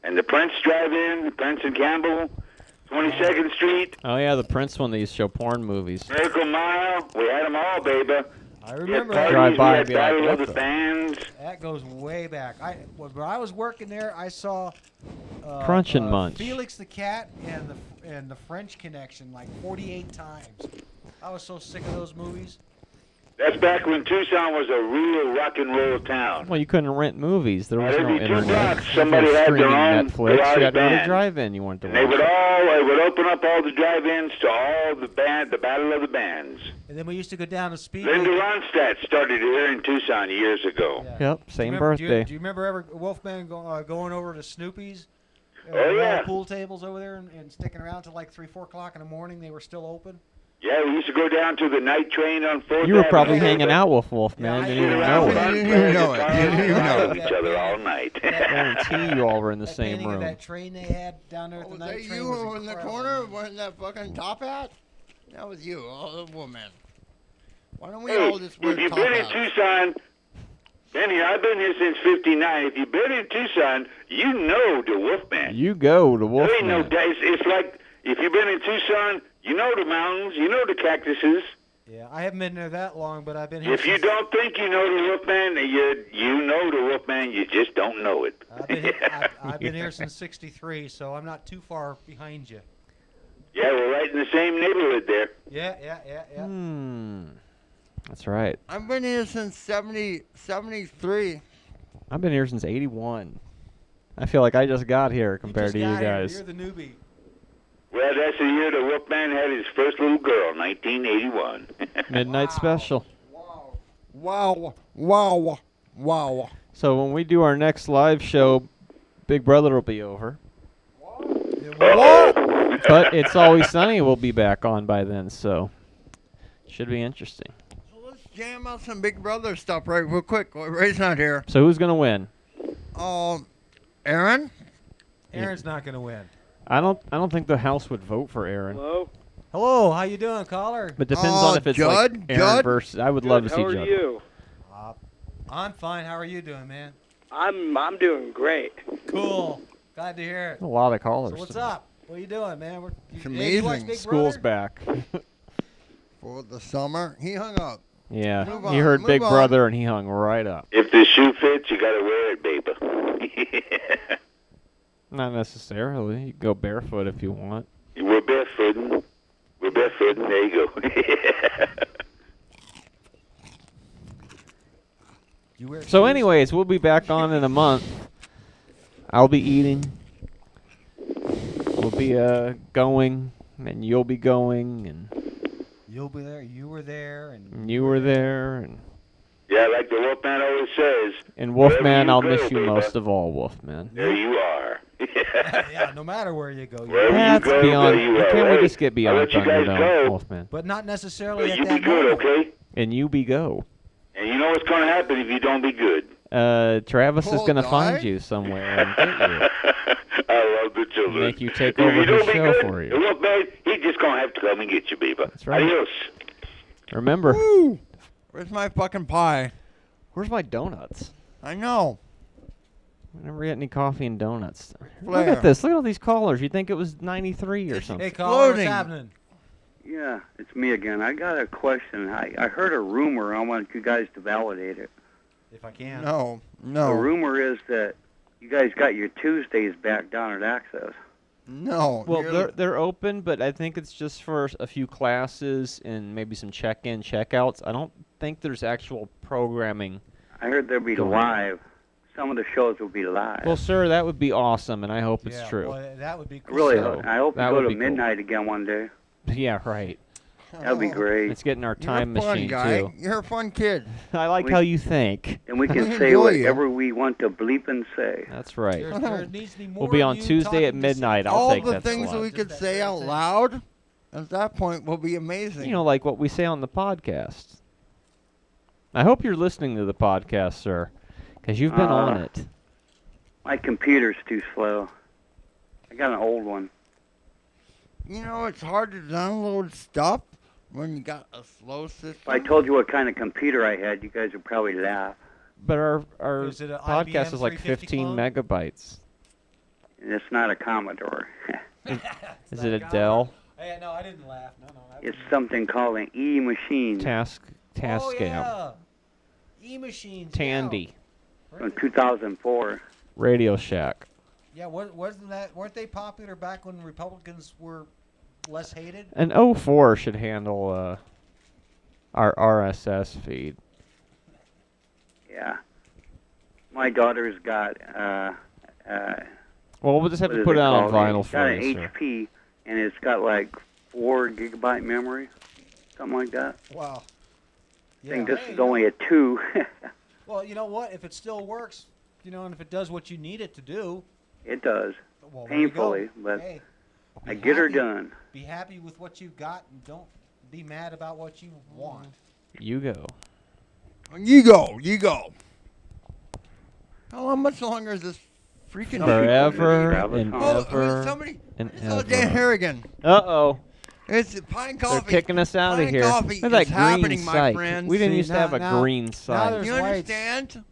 [SPEAKER 6] and the Prince Drive-In, Prince and Campbell, 22nd Street,
[SPEAKER 1] Oh, yeah, the Prince one, they used to show porn movies.
[SPEAKER 6] Miracle Mile. We had them all, baby.
[SPEAKER 2] I
[SPEAKER 6] We had
[SPEAKER 2] remember
[SPEAKER 6] parties,
[SPEAKER 2] that.
[SPEAKER 1] Drive by
[SPEAKER 6] we
[SPEAKER 1] and
[SPEAKER 6] had
[SPEAKER 1] be like,
[SPEAKER 6] Battle
[SPEAKER 1] what
[SPEAKER 6] of the
[SPEAKER 1] the-
[SPEAKER 6] Bands.
[SPEAKER 2] That goes way back. When I was working there, I saw
[SPEAKER 1] Crunch and Munch.
[SPEAKER 2] Felix the Cat and the French Connection like 48 times. I was so sick of those movies.
[SPEAKER 6] That's back when Tucson was a real rock and roll town.
[SPEAKER 1] Well, you couldn't rent movies. There was
[SPEAKER 6] Every
[SPEAKER 1] no
[SPEAKER 6] 2
[SPEAKER 1] internet.
[SPEAKER 6] blocks,
[SPEAKER 1] There was
[SPEAKER 6] somebody
[SPEAKER 1] no
[SPEAKER 6] had their
[SPEAKER 1] streaming
[SPEAKER 6] own
[SPEAKER 1] Netflix. You
[SPEAKER 6] variety
[SPEAKER 1] had to go to
[SPEAKER 6] band.
[SPEAKER 1] drive-in. You wanted to
[SPEAKER 6] And they
[SPEAKER 1] watch.
[SPEAKER 6] would open up all the drive-ins to all the Battle of the Bands.
[SPEAKER 2] And then we used to go down to Speedway.
[SPEAKER 6] Linda Ronstadt started here in Tucson years ago.
[SPEAKER 2] Yeah.
[SPEAKER 1] Yep,
[SPEAKER 2] Do you
[SPEAKER 1] same
[SPEAKER 2] remember-
[SPEAKER 1] birthday.
[SPEAKER 2] Do you remember ever Wolfman going over to Snoopy's?
[SPEAKER 6] Oh, yeah.
[SPEAKER 2] Pool tables over there and sticking around till like 3, 4 o'clock in the morning. They were still open.
[SPEAKER 6] Yeah, we used to go down to the night train on 4th
[SPEAKER 1] You were probably
[SPEAKER 6] Avenue.
[SPEAKER 1] hanging out with Wolfman.
[SPEAKER 2] Yeah,
[SPEAKER 1] You
[SPEAKER 2] I
[SPEAKER 1] didn't even
[SPEAKER 2] did.
[SPEAKER 1] know
[SPEAKER 6] Around
[SPEAKER 1] it.
[SPEAKER 6] fun,
[SPEAKER 3] You
[SPEAKER 6] playing
[SPEAKER 3] didn't know it.
[SPEAKER 6] guitar,
[SPEAKER 3] You didn't
[SPEAKER 6] out
[SPEAKER 3] know
[SPEAKER 6] with
[SPEAKER 2] it.
[SPEAKER 6] each other all night.
[SPEAKER 1] I guarantee you all were in the
[SPEAKER 2] That
[SPEAKER 1] same
[SPEAKER 2] painting of
[SPEAKER 1] room.
[SPEAKER 2] that train they had down there at the
[SPEAKER 3] Was
[SPEAKER 2] night
[SPEAKER 3] that
[SPEAKER 2] train
[SPEAKER 3] you
[SPEAKER 2] was
[SPEAKER 3] in the
[SPEAKER 2] incredible,
[SPEAKER 3] corner
[SPEAKER 2] man.
[SPEAKER 3] wearing that fucking top hat? That was you, oh, the woman. Why don't we
[SPEAKER 6] Hey,
[SPEAKER 3] all just wear
[SPEAKER 6] if you've
[SPEAKER 3] top
[SPEAKER 6] been in
[SPEAKER 3] hats?
[SPEAKER 6] Tucson, Benny, I've been here since '59. If you've been in Tucson, you know the Wolfman.
[SPEAKER 1] You go to
[SPEAKER 6] There ain't no
[SPEAKER 1] Wolfman.
[SPEAKER 6] days. It's like if you've been in Tucson, you know the mountains, you know the cactuses.
[SPEAKER 2] Yeah, I haven't been there that long, but I've been here.
[SPEAKER 6] If you
[SPEAKER 2] since-
[SPEAKER 6] don't think you know the Wolfman, you know the Wolfman. You just don't know it.
[SPEAKER 2] I've been here since '63, so I'm not too far behind you.
[SPEAKER 6] Yeah, we're right in the same neighborhood there.
[SPEAKER 2] Yeah.
[SPEAKER 1] That's right.
[SPEAKER 3] I've been here since 73.
[SPEAKER 1] I've been here since '81. I feel like I just got here compared to you
[SPEAKER 2] just got here.
[SPEAKER 1] guys.
[SPEAKER 2] You're the newbie.
[SPEAKER 6] Well, that's the year the Wolfman had his first little girl, 1981.
[SPEAKER 1] Midnight special.
[SPEAKER 3] Wow.
[SPEAKER 1] So when we do our next live show, Big Brother will be over.
[SPEAKER 6] Uh-oh.
[SPEAKER 1] But It's Always Sunny will be back on by then, so should be interesting.
[SPEAKER 3] So let's jam out some Big Brother stuff right real quick. Ray's not here.
[SPEAKER 1] So who's gonna win?
[SPEAKER 3] Aaron?
[SPEAKER 2] Aaron's not going to win.
[SPEAKER 1] I don't think the House would vote for Aaron.
[SPEAKER 8] Hello?
[SPEAKER 2] Hello, how you doing, caller?
[SPEAKER 1] But depends on if it's like
[SPEAKER 3] Judd?
[SPEAKER 1] Aaron
[SPEAKER 3] Judd?
[SPEAKER 1] versus. I would love to see
[SPEAKER 8] How are
[SPEAKER 1] Judd.
[SPEAKER 8] you?
[SPEAKER 2] I'm fine. How are you doing, man?
[SPEAKER 8] I'm doing great.
[SPEAKER 2] Cool. Glad to hear it.
[SPEAKER 1] A lot of callers.
[SPEAKER 2] So what's
[SPEAKER 1] tonight.
[SPEAKER 2] up? What are you doing, man?
[SPEAKER 3] It's
[SPEAKER 2] You watch
[SPEAKER 3] amazing.
[SPEAKER 2] Big
[SPEAKER 1] School's
[SPEAKER 2] Brother?
[SPEAKER 1] back.
[SPEAKER 3] For the summer. He hung up.
[SPEAKER 1] Yeah,
[SPEAKER 3] Move
[SPEAKER 1] he
[SPEAKER 3] on,
[SPEAKER 1] heard
[SPEAKER 3] move
[SPEAKER 1] Big
[SPEAKER 3] on.
[SPEAKER 1] Brother and he hung right up.
[SPEAKER 6] If the shoe fits, you gotta wear it, baby.
[SPEAKER 1] Not necessarily. You can go barefoot if you want.
[SPEAKER 6] We're barefooting. There you go.
[SPEAKER 2] You wear
[SPEAKER 1] So,
[SPEAKER 2] shoes?
[SPEAKER 1] anyways, we'll be back on in a month. I'll be eating. We'll be going, and you'll be going, and
[SPEAKER 2] You'll be there. You were there, and
[SPEAKER 1] you were there, and
[SPEAKER 6] Yeah, like the Wolfman always says,
[SPEAKER 1] Wolfman,
[SPEAKER 6] Wherever you
[SPEAKER 1] I'll
[SPEAKER 6] go,
[SPEAKER 1] miss you
[SPEAKER 6] baby.
[SPEAKER 1] most of all, Wolfman.
[SPEAKER 6] there you are.
[SPEAKER 2] yeah, no matter where you go.
[SPEAKER 6] Wherever you
[SPEAKER 1] That's
[SPEAKER 6] go,
[SPEAKER 1] beyond.
[SPEAKER 6] there you are.
[SPEAKER 1] Can't we
[SPEAKER 6] Hey,
[SPEAKER 1] just get
[SPEAKER 6] I'll
[SPEAKER 1] beyond
[SPEAKER 6] let you guys
[SPEAKER 1] Thunderdome,
[SPEAKER 6] go.
[SPEAKER 1] Wolfman?
[SPEAKER 2] But not necessarily
[SPEAKER 6] But
[SPEAKER 2] at
[SPEAKER 6] you
[SPEAKER 2] that
[SPEAKER 6] be good,
[SPEAKER 2] moment.
[SPEAKER 6] okay?
[SPEAKER 1] And you be go.
[SPEAKER 6] And you know what's going to happen if you don't be good.
[SPEAKER 1] Travis is
[SPEAKER 3] We'll
[SPEAKER 1] gonna
[SPEAKER 3] die?
[SPEAKER 1] find you somewhere and get you.
[SPEAKER 6] I love the children.
[SPEAKER 1] Make you take
[SPEAKER 6] If
[SPEAKER 1] over
[SPEAKER 6] you
[SPEAKER 1] the
[SPEAKER 6] don't be
[SPEAKER 1] show
[SPEAKER 6] good,
[SPEAKER 1] for you.
[SPEAKER 6] The Wolfman, he's just going to have to come and get you, baby.
[SPEAKER 1] That's right.
[SPEAKER 6] Adios.
[SPEAKER 1] Remember,
[SPEAKER 3] Woo! Where's my fucking pie?
[SPEAKER 1] where's my donuts?
[SPEAKER 3] I know.
[SPEAKER 1] I never get any coffee and donuts. Look
[SPEAKER 3] Flair.
[SPEAKER 1] at this. Look at all these callers. You'd think it was 93 or something.
[SPEAKER 2] Hey, caller, what's
[SPEAKER 3] Exploding.
[SPEAKER 2] happening?
[SPEAKER 7] Yeah, it's me again. I got a question. I heard a rumor. I want you guys to validate it.
[SPEAKER 2] If I can.
[SPEAKER 3] No.
[SPEAKER 7] The rumor is that you guys got your Tuesdays back down at Access.
[SPEAKER 3] No.
[SPEAKER 1] Well,
[SPEAKER 3] you're-
[SPEAKER 1] they're open, but I think it's just for a few classes and maybe some check-in, check-outs. I don't think there's actual programming.
[SPEAKER 7] I heard there'd be
[SPEAKER 1] Go on.
[SPEAKER 7] live. Some of the shows will be live.
[SPEAKER 1] Well, sir, that would be awesome, and I hope it's
[SPEAKER 2] Yeah,
[SPEAKER 1] true.
[SPEAKER 2] Well, that would be cool.
[SPEAKER 7] really,
[SPEAKER 1] So,
[SPEAKER 7] I hope you
[SPEAKER 1] that
[SPEAKER 7] go
[SPEAKER 1] would
[SPEAKER 7] to
[SPEAKER 1] be cool.
[SPEAKER 7] midnight again one day.
[SPEAKER 1] Yeah, right.
[SPEAKER 7] That'd be great.
[SPEAKER 1] It's getting our
[SPEAKER 3] You're
[SPEAKER 1] time
[SPEAKER 3] a fun
[SPEAKER 1] machine,
[SPEAKER 3] guy.
[SPEAKER 1] too.
[SPEAKER 3] You're a fun kid.
[SPEAKER 1] I like
[SPEAKER 7] We-
[SPEAKER 1] how you think.
[SPEAKER 7] And we
[SPEAKER 3] We
[SPEAKER 7] can say
[SPEAKER 3] enjoy you.
[SPEAKER 7] whatever we want to bleep and say.
[SPEAKER 1] That's right.
[SPEAKER 2] There needs to be more
[SPEAKER 1] We'll be
[SPEAKER 2] of
[SPEAKER 1] on
[SPEAKER 2] you
[SPEAKER 1] Tuesday at
[SPEAKER 2] talking to
[SPEAKER 1] midnight.
[SPEAKER 2] somebody.
[SPEAKER 1] I'll
[SPEAKER 3] All
[SPEAKER 1] take
[SPEAKER 3] the
[SPEAKER 1] that
[SPEAKER 3] things that
[SPEAKER 1] slot.
[SPEAKER 3] we
[SPEAKER 2] Just
[SPEAKER 3] could
[SPEAKER 2] that
[SPEAKER 3] say
[SPEAKER 2] very
[SPEAKER 3] out
[SPEAKER 2] thing.
[SPEAKER 3] loud at that point will be amazing.
[SPEAKER 1] You know, like what we say on the podcast. I hope you're listening to the podcast, sir. Because you've been on it.
[SPEAKER 7] My computer's too slow. I got an old one.
[SPEAKER 3] You know, it's hard to download stuff when you got a slow system.
[SPEAKER 7] If I told you what kind of computer I had, you guys would probably laugh.
[SPEAKER 1] But our
[SPEAKER 2] Is it a
[SPEAKER 1] podcast
[SPEAKER 2] IBM
[SPEAKER 1] is like
[SPEAKER 2] 350
[SPEAKER 1] 15
[SPEAKER 2] clone?
[SPEAKER 1] megabytes.
[SPEAKER 7] And it's not a Commodore.
[SPEAKER 1] Is it a Dell?
[SPEAKER 2] Hey, no, I didn't laugh. No.
[SPEAKER 7] It's something called an E-machine
[SPEAKER 1] Tascam.
[SPEAKER 2] Oh, yeah. E-machines.
[SPEAKER 1] Tandy.
[SPEAKER 7] from 2004.
[SPEAKER 1] Radio Shack.
[SPEAKER 2] Yeah, weren't they popular back when Republicans were less hated?
[SPEAKER 1] An 04 should handle our RSS feed.
[SPEAKER 7] Yeah. My daughter's got,
[SPEAKER 1] Well, we'll just have
[SPEAKER 7] what
[SPEAKER 1] to
[SPEAKER 7] is
[SPEAKER 1] put it out on
[SPEAKER 7] called?
[SPEAKER 1] vinyl
[SPEAKER 7] It's
[SPEAKER 1] for
[SPEAKER 7] got
[SPEAKER 1] you,
[SPEAKER 7] an
[SPEAKER 1] sir.
[SPEAKER 7] HP, and it's got like 4 gigabyte memory, something like that.
[SPEAKER 2] Wow.
[SPEAKER 7] I think this is only a 2.
[SPEAKER 2] Well, you know what? If it still works, and if it does what you need it to do.
[SPEAKER 7] It does.
[SPEAKER 2] Well, there you go.
[SPEAKER 7] Painfully, but
[SPEAKER 2] Hey,
[SPEAKER 7] I
[SPEAKER 2] be
[SPEAKER 7] get her
[SPEAKER 2] happy-
[SPEAKER 7] done.
[SPEAKER 2] Be happy with what you've got and don't be mad about what you want.
[SPEAKER 1] You go.
[SPEAKER 3] You go. How much longer is this freaking
[SPEAKER 1] Forever
[SPEAKER 7] Travis
[SPEAKER 1] and
[SPEAKER 7] Thomas.
[SPEAKER 1] ever
[SPEAKER 3] somebody,
[SPEAKER 1] and
[SPEAKER 3] oh, Dan
[SPEAKER 1] ever.
[SPEAKER 3] Harrigan.
[SPEAKER 1] Uh-oh.
[SPEAKER 3] It's pine coffee.
[SPEAKER 1] They're kicking us out of
[SPEAKER 3] Pine
[SPEAKER 1] here.
[SPEAKER 3] coffee
[SPEAKER 1] Look at
[SPEAKER 3] is
[SPEAKER 1] that green
[SPEAKER 3] happening, my
[SPEAKER 1] site.
[SPEAKER 3] friends.
[SPEAKER 1] We didn't
[SPEAKER 2] See,
[SPEAKER 1] used to have a
[SPEAKER 2] now-
[SPEAKER 1] green
[SPEAKER 2] now
[SPEAKER 1] site.
[SPEAKER 2] there's
[SPEAKER 3] You
[SPEAKER 2] whites.
[SPEAKER 3] understand?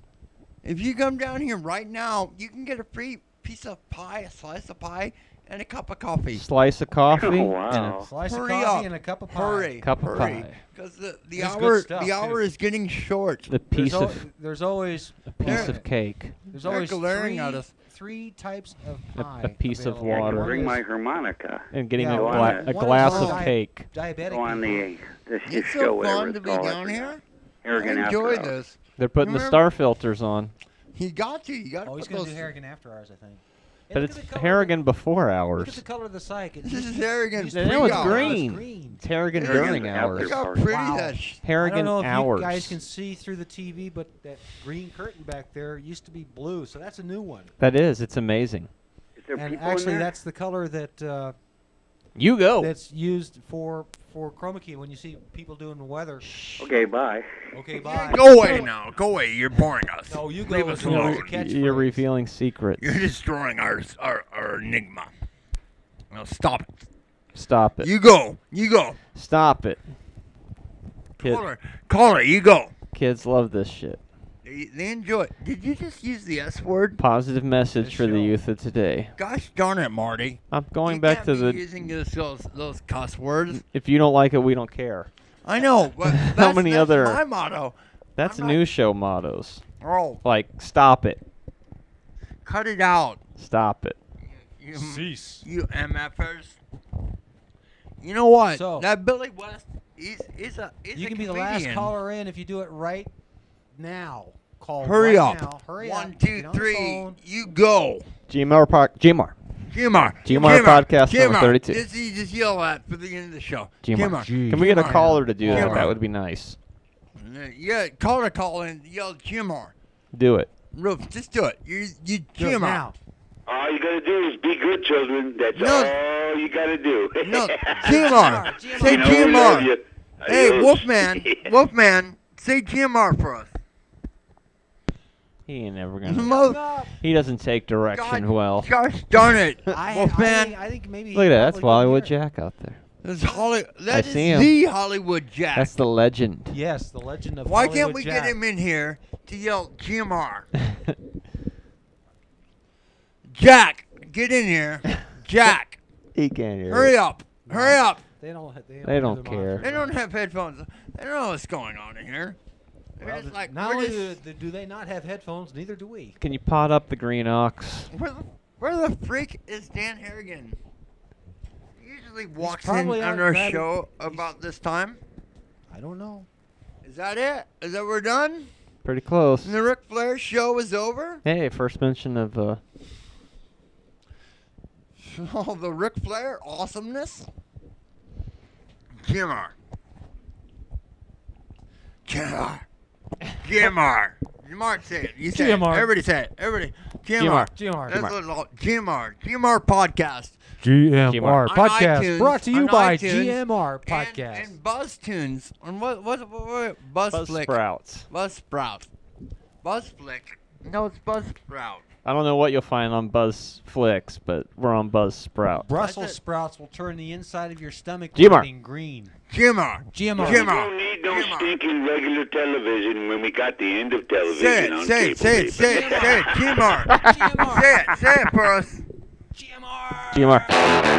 [SPEAKER 3] If you come down here right now, you can get a free piece of pie, a slice of pie, and a cup of coffee.
[SPEAKER 1] Slice of coffee
[SPEAKER 7] Oh,
[SPEAKER 1] and
[SPEAKER 7] wow.
[SPEAKER 2] Slice of
[SPEAKER 3] Hurry
[SPEAKER 2] coffee
[SPEAKER 3] up.
[SPEAKER 2] and a cup of pie.
[SPEAKER 3] Hurry,
[SPEAKER 1] Cup of
[SPEAKER 3] hurry,
[SPEAKER 1] pie.
[SPEAKER 3] because the
[SPEAKER 2] That's good
[SPEAKER 3] hour
[SPEAKER 2] stuff,
[SPEAKER 3] the hour
[SPEAKER 2] too.
[SPEAKER 3] is getting short.
[SPEAKER 1] the piece
[SPEAKER 2] There's,
[SPEAKER 1] of
[SPEAKER 2] there's always
[SPEAKER 1] piece of cake.
[SPEAKER 2] There's
[SPEAKER 3] They're
[SPEAKER 2] always
[SPEAKER 3] glaring at us.
[SPEAKER 2] three types of
[SPEAKER 1] A-
[SPEAKER 2] pie.
[SPEAKER 1] a piece of
[SPEAKER 2] available.
[SPEAKER 7] Yeah, I
[SPEAKER 1] water.
[SPEAKER 7] can
[SPEAKER 2] One
[SPEAKER 7] bring
[SPEAKER 2] is
[SPEAKER 7] my harmonica.
[SPEAKER 1] And getting
[SPEAKER 2] Yeah,
[SPEAKER 1] a,
[SPEAKER 7] one
[SPEAKER 1] gla-
[SPEAKER 7] is-
[SPEAKER 1] a
[SPEAKER 2] one is
[SPEAKER 1] glass
[SPEAKER 2] all
[SPEAKER 1] of cake.
[SPEAKER 2] diabetic.
[SPEAKER 7] Go on
[SPEAKER 2] people.
[SPEAKER 7] this
[SPEAKER 3] It's
[SPEAKER 7] show,
[SPEAKER 3] so
[SPEAKER 7] whatever
[SPEAKER 3] fun
[SPEAKER 7] it's
[SPEAKER 3] to be
[SPEAKER 7] called.
[SPEAKER 3] down here.
[SPEAKER 7] Harrigan
[SPEAKER 3] I enjoy
[SPEAKER 7] After Hours.
[SPEAKER 3] this.
[SPEAKER 1] They're putting the
[SPEAKER 3] Remember-
[SPEAKER 1] star filters on.
[SPEAKER 3] You got to
[SPEAKER 2] Oh, he's
[SPEAKER 3] put
[SPEAKER 2] going to
[SPEAKER 3] those.
[SPEAKER 2] do Harrigan after hours, I think. Hey,
[SPEAKER 1] But
[SPEAKER 2] look
[SPEAKER 1] it's
[SPEAKER 2] at the color
[SPEAKER 1] Harrigan before
[SPEAKER 2] Look at
[SPEAKER 1] hours.
[SPEAKER 2] the color of the site. It
[SPEAKER 3] This
[SPEAKER 2] used
[SPEAKER 3] is
[SPEAKER 2] to-
[SPEAKER 3] Harrigan's
[SPEAKER 2] used to
[SPEAKER 1] No,
[SPEAKER 2] be
[SPEAKER 1] it's
[SPEAKER 2] yellow,
[SPEAKER 1] green. It's Harrigan
[SPEAKER 3] Harrigan's
[SPEAKER 1] during
[SPEAKER 7] after
[SPEAKER 1] hours.
[SPEAKER 3] Look how
[SPEAKER 7] Sorry.
[SPEAKER 3] pretty
[SPEAKER 2] Wow.
[SPEAKER 3] that.
[SPEAKER 2] I don't
[SPEAKER 1] Harrigan
[SPEAKER 2] know if
[SPEAKER 1] hours.
[SPEAKER 2] you guys can see through the TV, but that green curtain back there used to be blue, so that's a new one.
[SPEAKER 1] That is. It's amazing.
[SPEAKER 7] Is there
[SPEAKER 2] And
[SPEAKER 7] people
[SPEAKER 2] actually,
[SPEAKER 7] in there?
[SPEAKER 2] that's the color that
[SPEAKER 1] You go.
[SPEAKER 2] that's used for chroma key when you see people doing the weather.
[SPEAKER 7] Okay, bye.
[SPEAKER 2] Okay, bye.
[SPEAKER 3] Go away now. Go away. You're boring us.
[SPEAKER 2] No, you
[SPEAKER 3] Leave
[SPEAKER 2] go.
[SPEAKER 3] us
[SPEAKER 2] as well as
[SPEAKER 3] alone.
[SPEAKER 2] a catchphrase.
[SPEAKER 1] You're revealing secrets.
[SPEAKER 3] You're destroying our enigma. Now stop it.
[SPEAKER 1] Stop it.
[SPEAKER 3] You go.
[SPEAKER 1] Stop it.
[SPEAKER 3] Caller, you go.
[SPEAKER 1] Kids love this shit.
[SPEAKER 3] They enjoy it. Did you just use the S word?
[SPEAKER 1] Positive message
[SPEAKER 2] This
[SPEAKER 1] for the
[SPEAKER 2] show.
[SPEAKER 1] youth of today.
[SPEAKER 3] Gosh darn it, Marty.
[SPEAKER 1] I'm going
[SPEAKER 3] You
[SPEAKER 1] back
[SPEAKER 3] can't
[SPEAKER 1] to
[SPEAKER 3] be
[SPEAKER 1] the.
[SPEAKER 3] using those cuss words.
[SPEAKER 1] If you don't like it, we don't care.
[SPEAKER 3] I know, but that's,
[SPEAKER 1] many
[SPEAKER 3] that's
[SPEAKER 1] other-
[SPEAKER 3] my motto.
[SPEAKER 1] That's
[SPEAKER 3] I'm
[SPEAKER 1] news show mottos.
[SPEAKER 3] Oh,
[SPEAKER 1] Like, stop it.
[SPEAKER 3] cut it out.
[SPEAKER 1] Stop it.
[SPEAKER 3] You,
[SPEAKER 2] Cease.
[SPEAKER 3] you MFers. You know what?
[SPEAKER 2] So-
[SPEAKER 3] that Billy West, he's a
[SPEAKER 2] You
[SPEAKER 3] a
[SPEAKER 2] can be the last
[SPEAKER 3] comedian.
[SPEAKER 2] caller in if you do it right now. Call
[SPEAKER 3] Hurry
[SPEAKER 2] right
[SPEAKER 3] up.
[SPEAKER 2] now. Hurry
[SPEAKER 3] One,
[SPEAKER 2] up.
[SPEAKER 3] two,
[SPEAKER 2] Get on the
[SPEAKER 3] three.
[SPEAKER 2] phone.
[SPEAKER 3] You go.
[SPEAKER 1] GMR
[SPEAKER 3] GMR.
[SPEAKER 1] GMR Podcast number 32.
[SPEAKER 3] This you just yell at for the end of the show.
[SPEAKER 1] GMR. Can we get a
[SPEAKER 3] GMR.
[SPEAKER 1] caller to do that?
[SPEAKER 3] GMR.
[SPEAKER 1] That would be nice.
[SPEAKER 3] Yeah, call in. Yell GMR.
[SPEAKER 1] Do it.
[SPEAKER 3] Roof, just do it. You
[SPEAKER 2] Do it
[SPEAKER 3] GMR.
[SPEAKER 2] now.
[SPEAKER 6] All you gotta do is be good, children. That's
[SPEAKER 3] No.
[SPEAKER 6] all you gotta do.
[SPEAKER 3] No, GMR.
[SPEAKER 2] GMR.
[SPEAKER 3] Say
[SPEAKER 6] You know we love
[SPEAKER 3] GMR.
[SPEAKER 6] you.
[SPEAKER 3] Hey,
[SPEAKER 6] Adios.
[SPEAKER 3] Wolfman, say GMR for us.
[SPEAKER 1] He ain't never gonna.
[SPEAKER 3] Mo-
[SPEAKER 1] He doesn't take direction well.
[SPEAKER 3] Gosh darn it,
[SPEAKER 2] I
[SPEAKER 3] Wolfman.
[SPEAKER 2] think maybe.
[SPEAKER 1] Look at that. That's
[SPEAKER 2] probably
[SPEAKER 1] Hollywood
[SPEAKER 2] couldn't hear
[SPEAKER 1] Jack out there.
[SPEAKER 3] That is
[SPEAKER 1] see him.
[SPEAKER 3] the Hollywood Jack.
[SPEAKER 1] That's the legend.
[SPEAKER 2] it. Yes, the legend of
[SPEAKER 3] Why
[SPEAKER 2] Hollywood
[SPEAKER 3] can't we
[SPEAKER 2] Jack.
[SPEAKER 3] get him in here to yell GMR? Jack, get in here. Jack,
[SPEAKER 1] He can't hear.
[SPEAKER 3] hurry
[SPEAKER 1] it.
[SPEAKER 3] up. Hurry up.
[SPEAKER 2] They don't.
[SPEAKER 1] They don't care.
[SPEAKER 3] They don't have headphones. They don't know what's going on in here. They're
[SPEAKER 2] Well,
[SPEAKER 3] just like,
[SPEAKER 2] not
[SPEAKER 3] we're
[SPEAKER 2] only
[SPEAKER 3] just-
[SPEAKER 2] do they not have headphones, neither do we.
[SPEAKER 1] Can you pot up the green ox?
[SPEAKER 3] where the freak is Dan Harrigan? He usually walks in
[SPEAKER 2] probably
[SPEAKER 3] on
[SPEAKER 2] on
[SPEAKER 3] our
[SPEAKER 2] that-
[SPEAKER 3] show about this time.
[SPEAKER 2] I don't know.
[SPEAKER 3] Is that it? Is that we're done?
[SPEAKER 1] Pretty close.
[SPEAKER 3] And the Ric Flair show is over?
[SPEAKER 1] Hey, first mention of
[SPEAKER 3] Oh, the Ric Flair awesomeness? GMR. GMR. GMR. GMR, say it. You say
[SPEAKER 2] GMR.
[SPEAKER 3] it. Everybody say it. Everybody. GMR.
[SPEAKER 2] GMR.
[SPEAKER 3] That's what it's all. GMR. GMR Podcast.
[SPEAKER 1] GMR
[SPEAKER 3] On
[SPEAKER 2] Podcast
[SPEAKER 3] iTunes,
[SPEAKER 2] brought to you
[SPEAKER 3] on
[SPEAKER 2] by
[SPEAKER 3] iTunes,
[SPEAKER 2] GMR
[SPEAKER 3] And,
[SPEAKER 2] Podcast.
[SPEAKER 3] and BuzzTunes. On what Buzzflick.
[SPEAKER 1] Buzzsprouts.
[SPEAKER 3] Buzzsprout. Buzzflick. No, it's Buzzsprout.
[SPEAKER 1] I don't know what you'll find on Buzz Flicks, but we're on Buzz Sprout.
[SPEAKER 2] Brussels sprouts will turn the inside of your stomach
[SPEAKER 1] GMR.
[SPEAKER 2] lining green.
[SPEAKER 3] GMR.
[SPEAKER 2] GMR.
[SPEAKER 6] We don't need no stinking regular television when we got the end of television on
[SPEAKER 3] Say it,
[SPEAKER 6] cable.
[SPEAKER 3] GMR.
[SPEAKER 2] GMR.
[SPEAKER 3] Say it for us.
[SPEAKER 2] GMR.
[SPEAKER 1] GMR.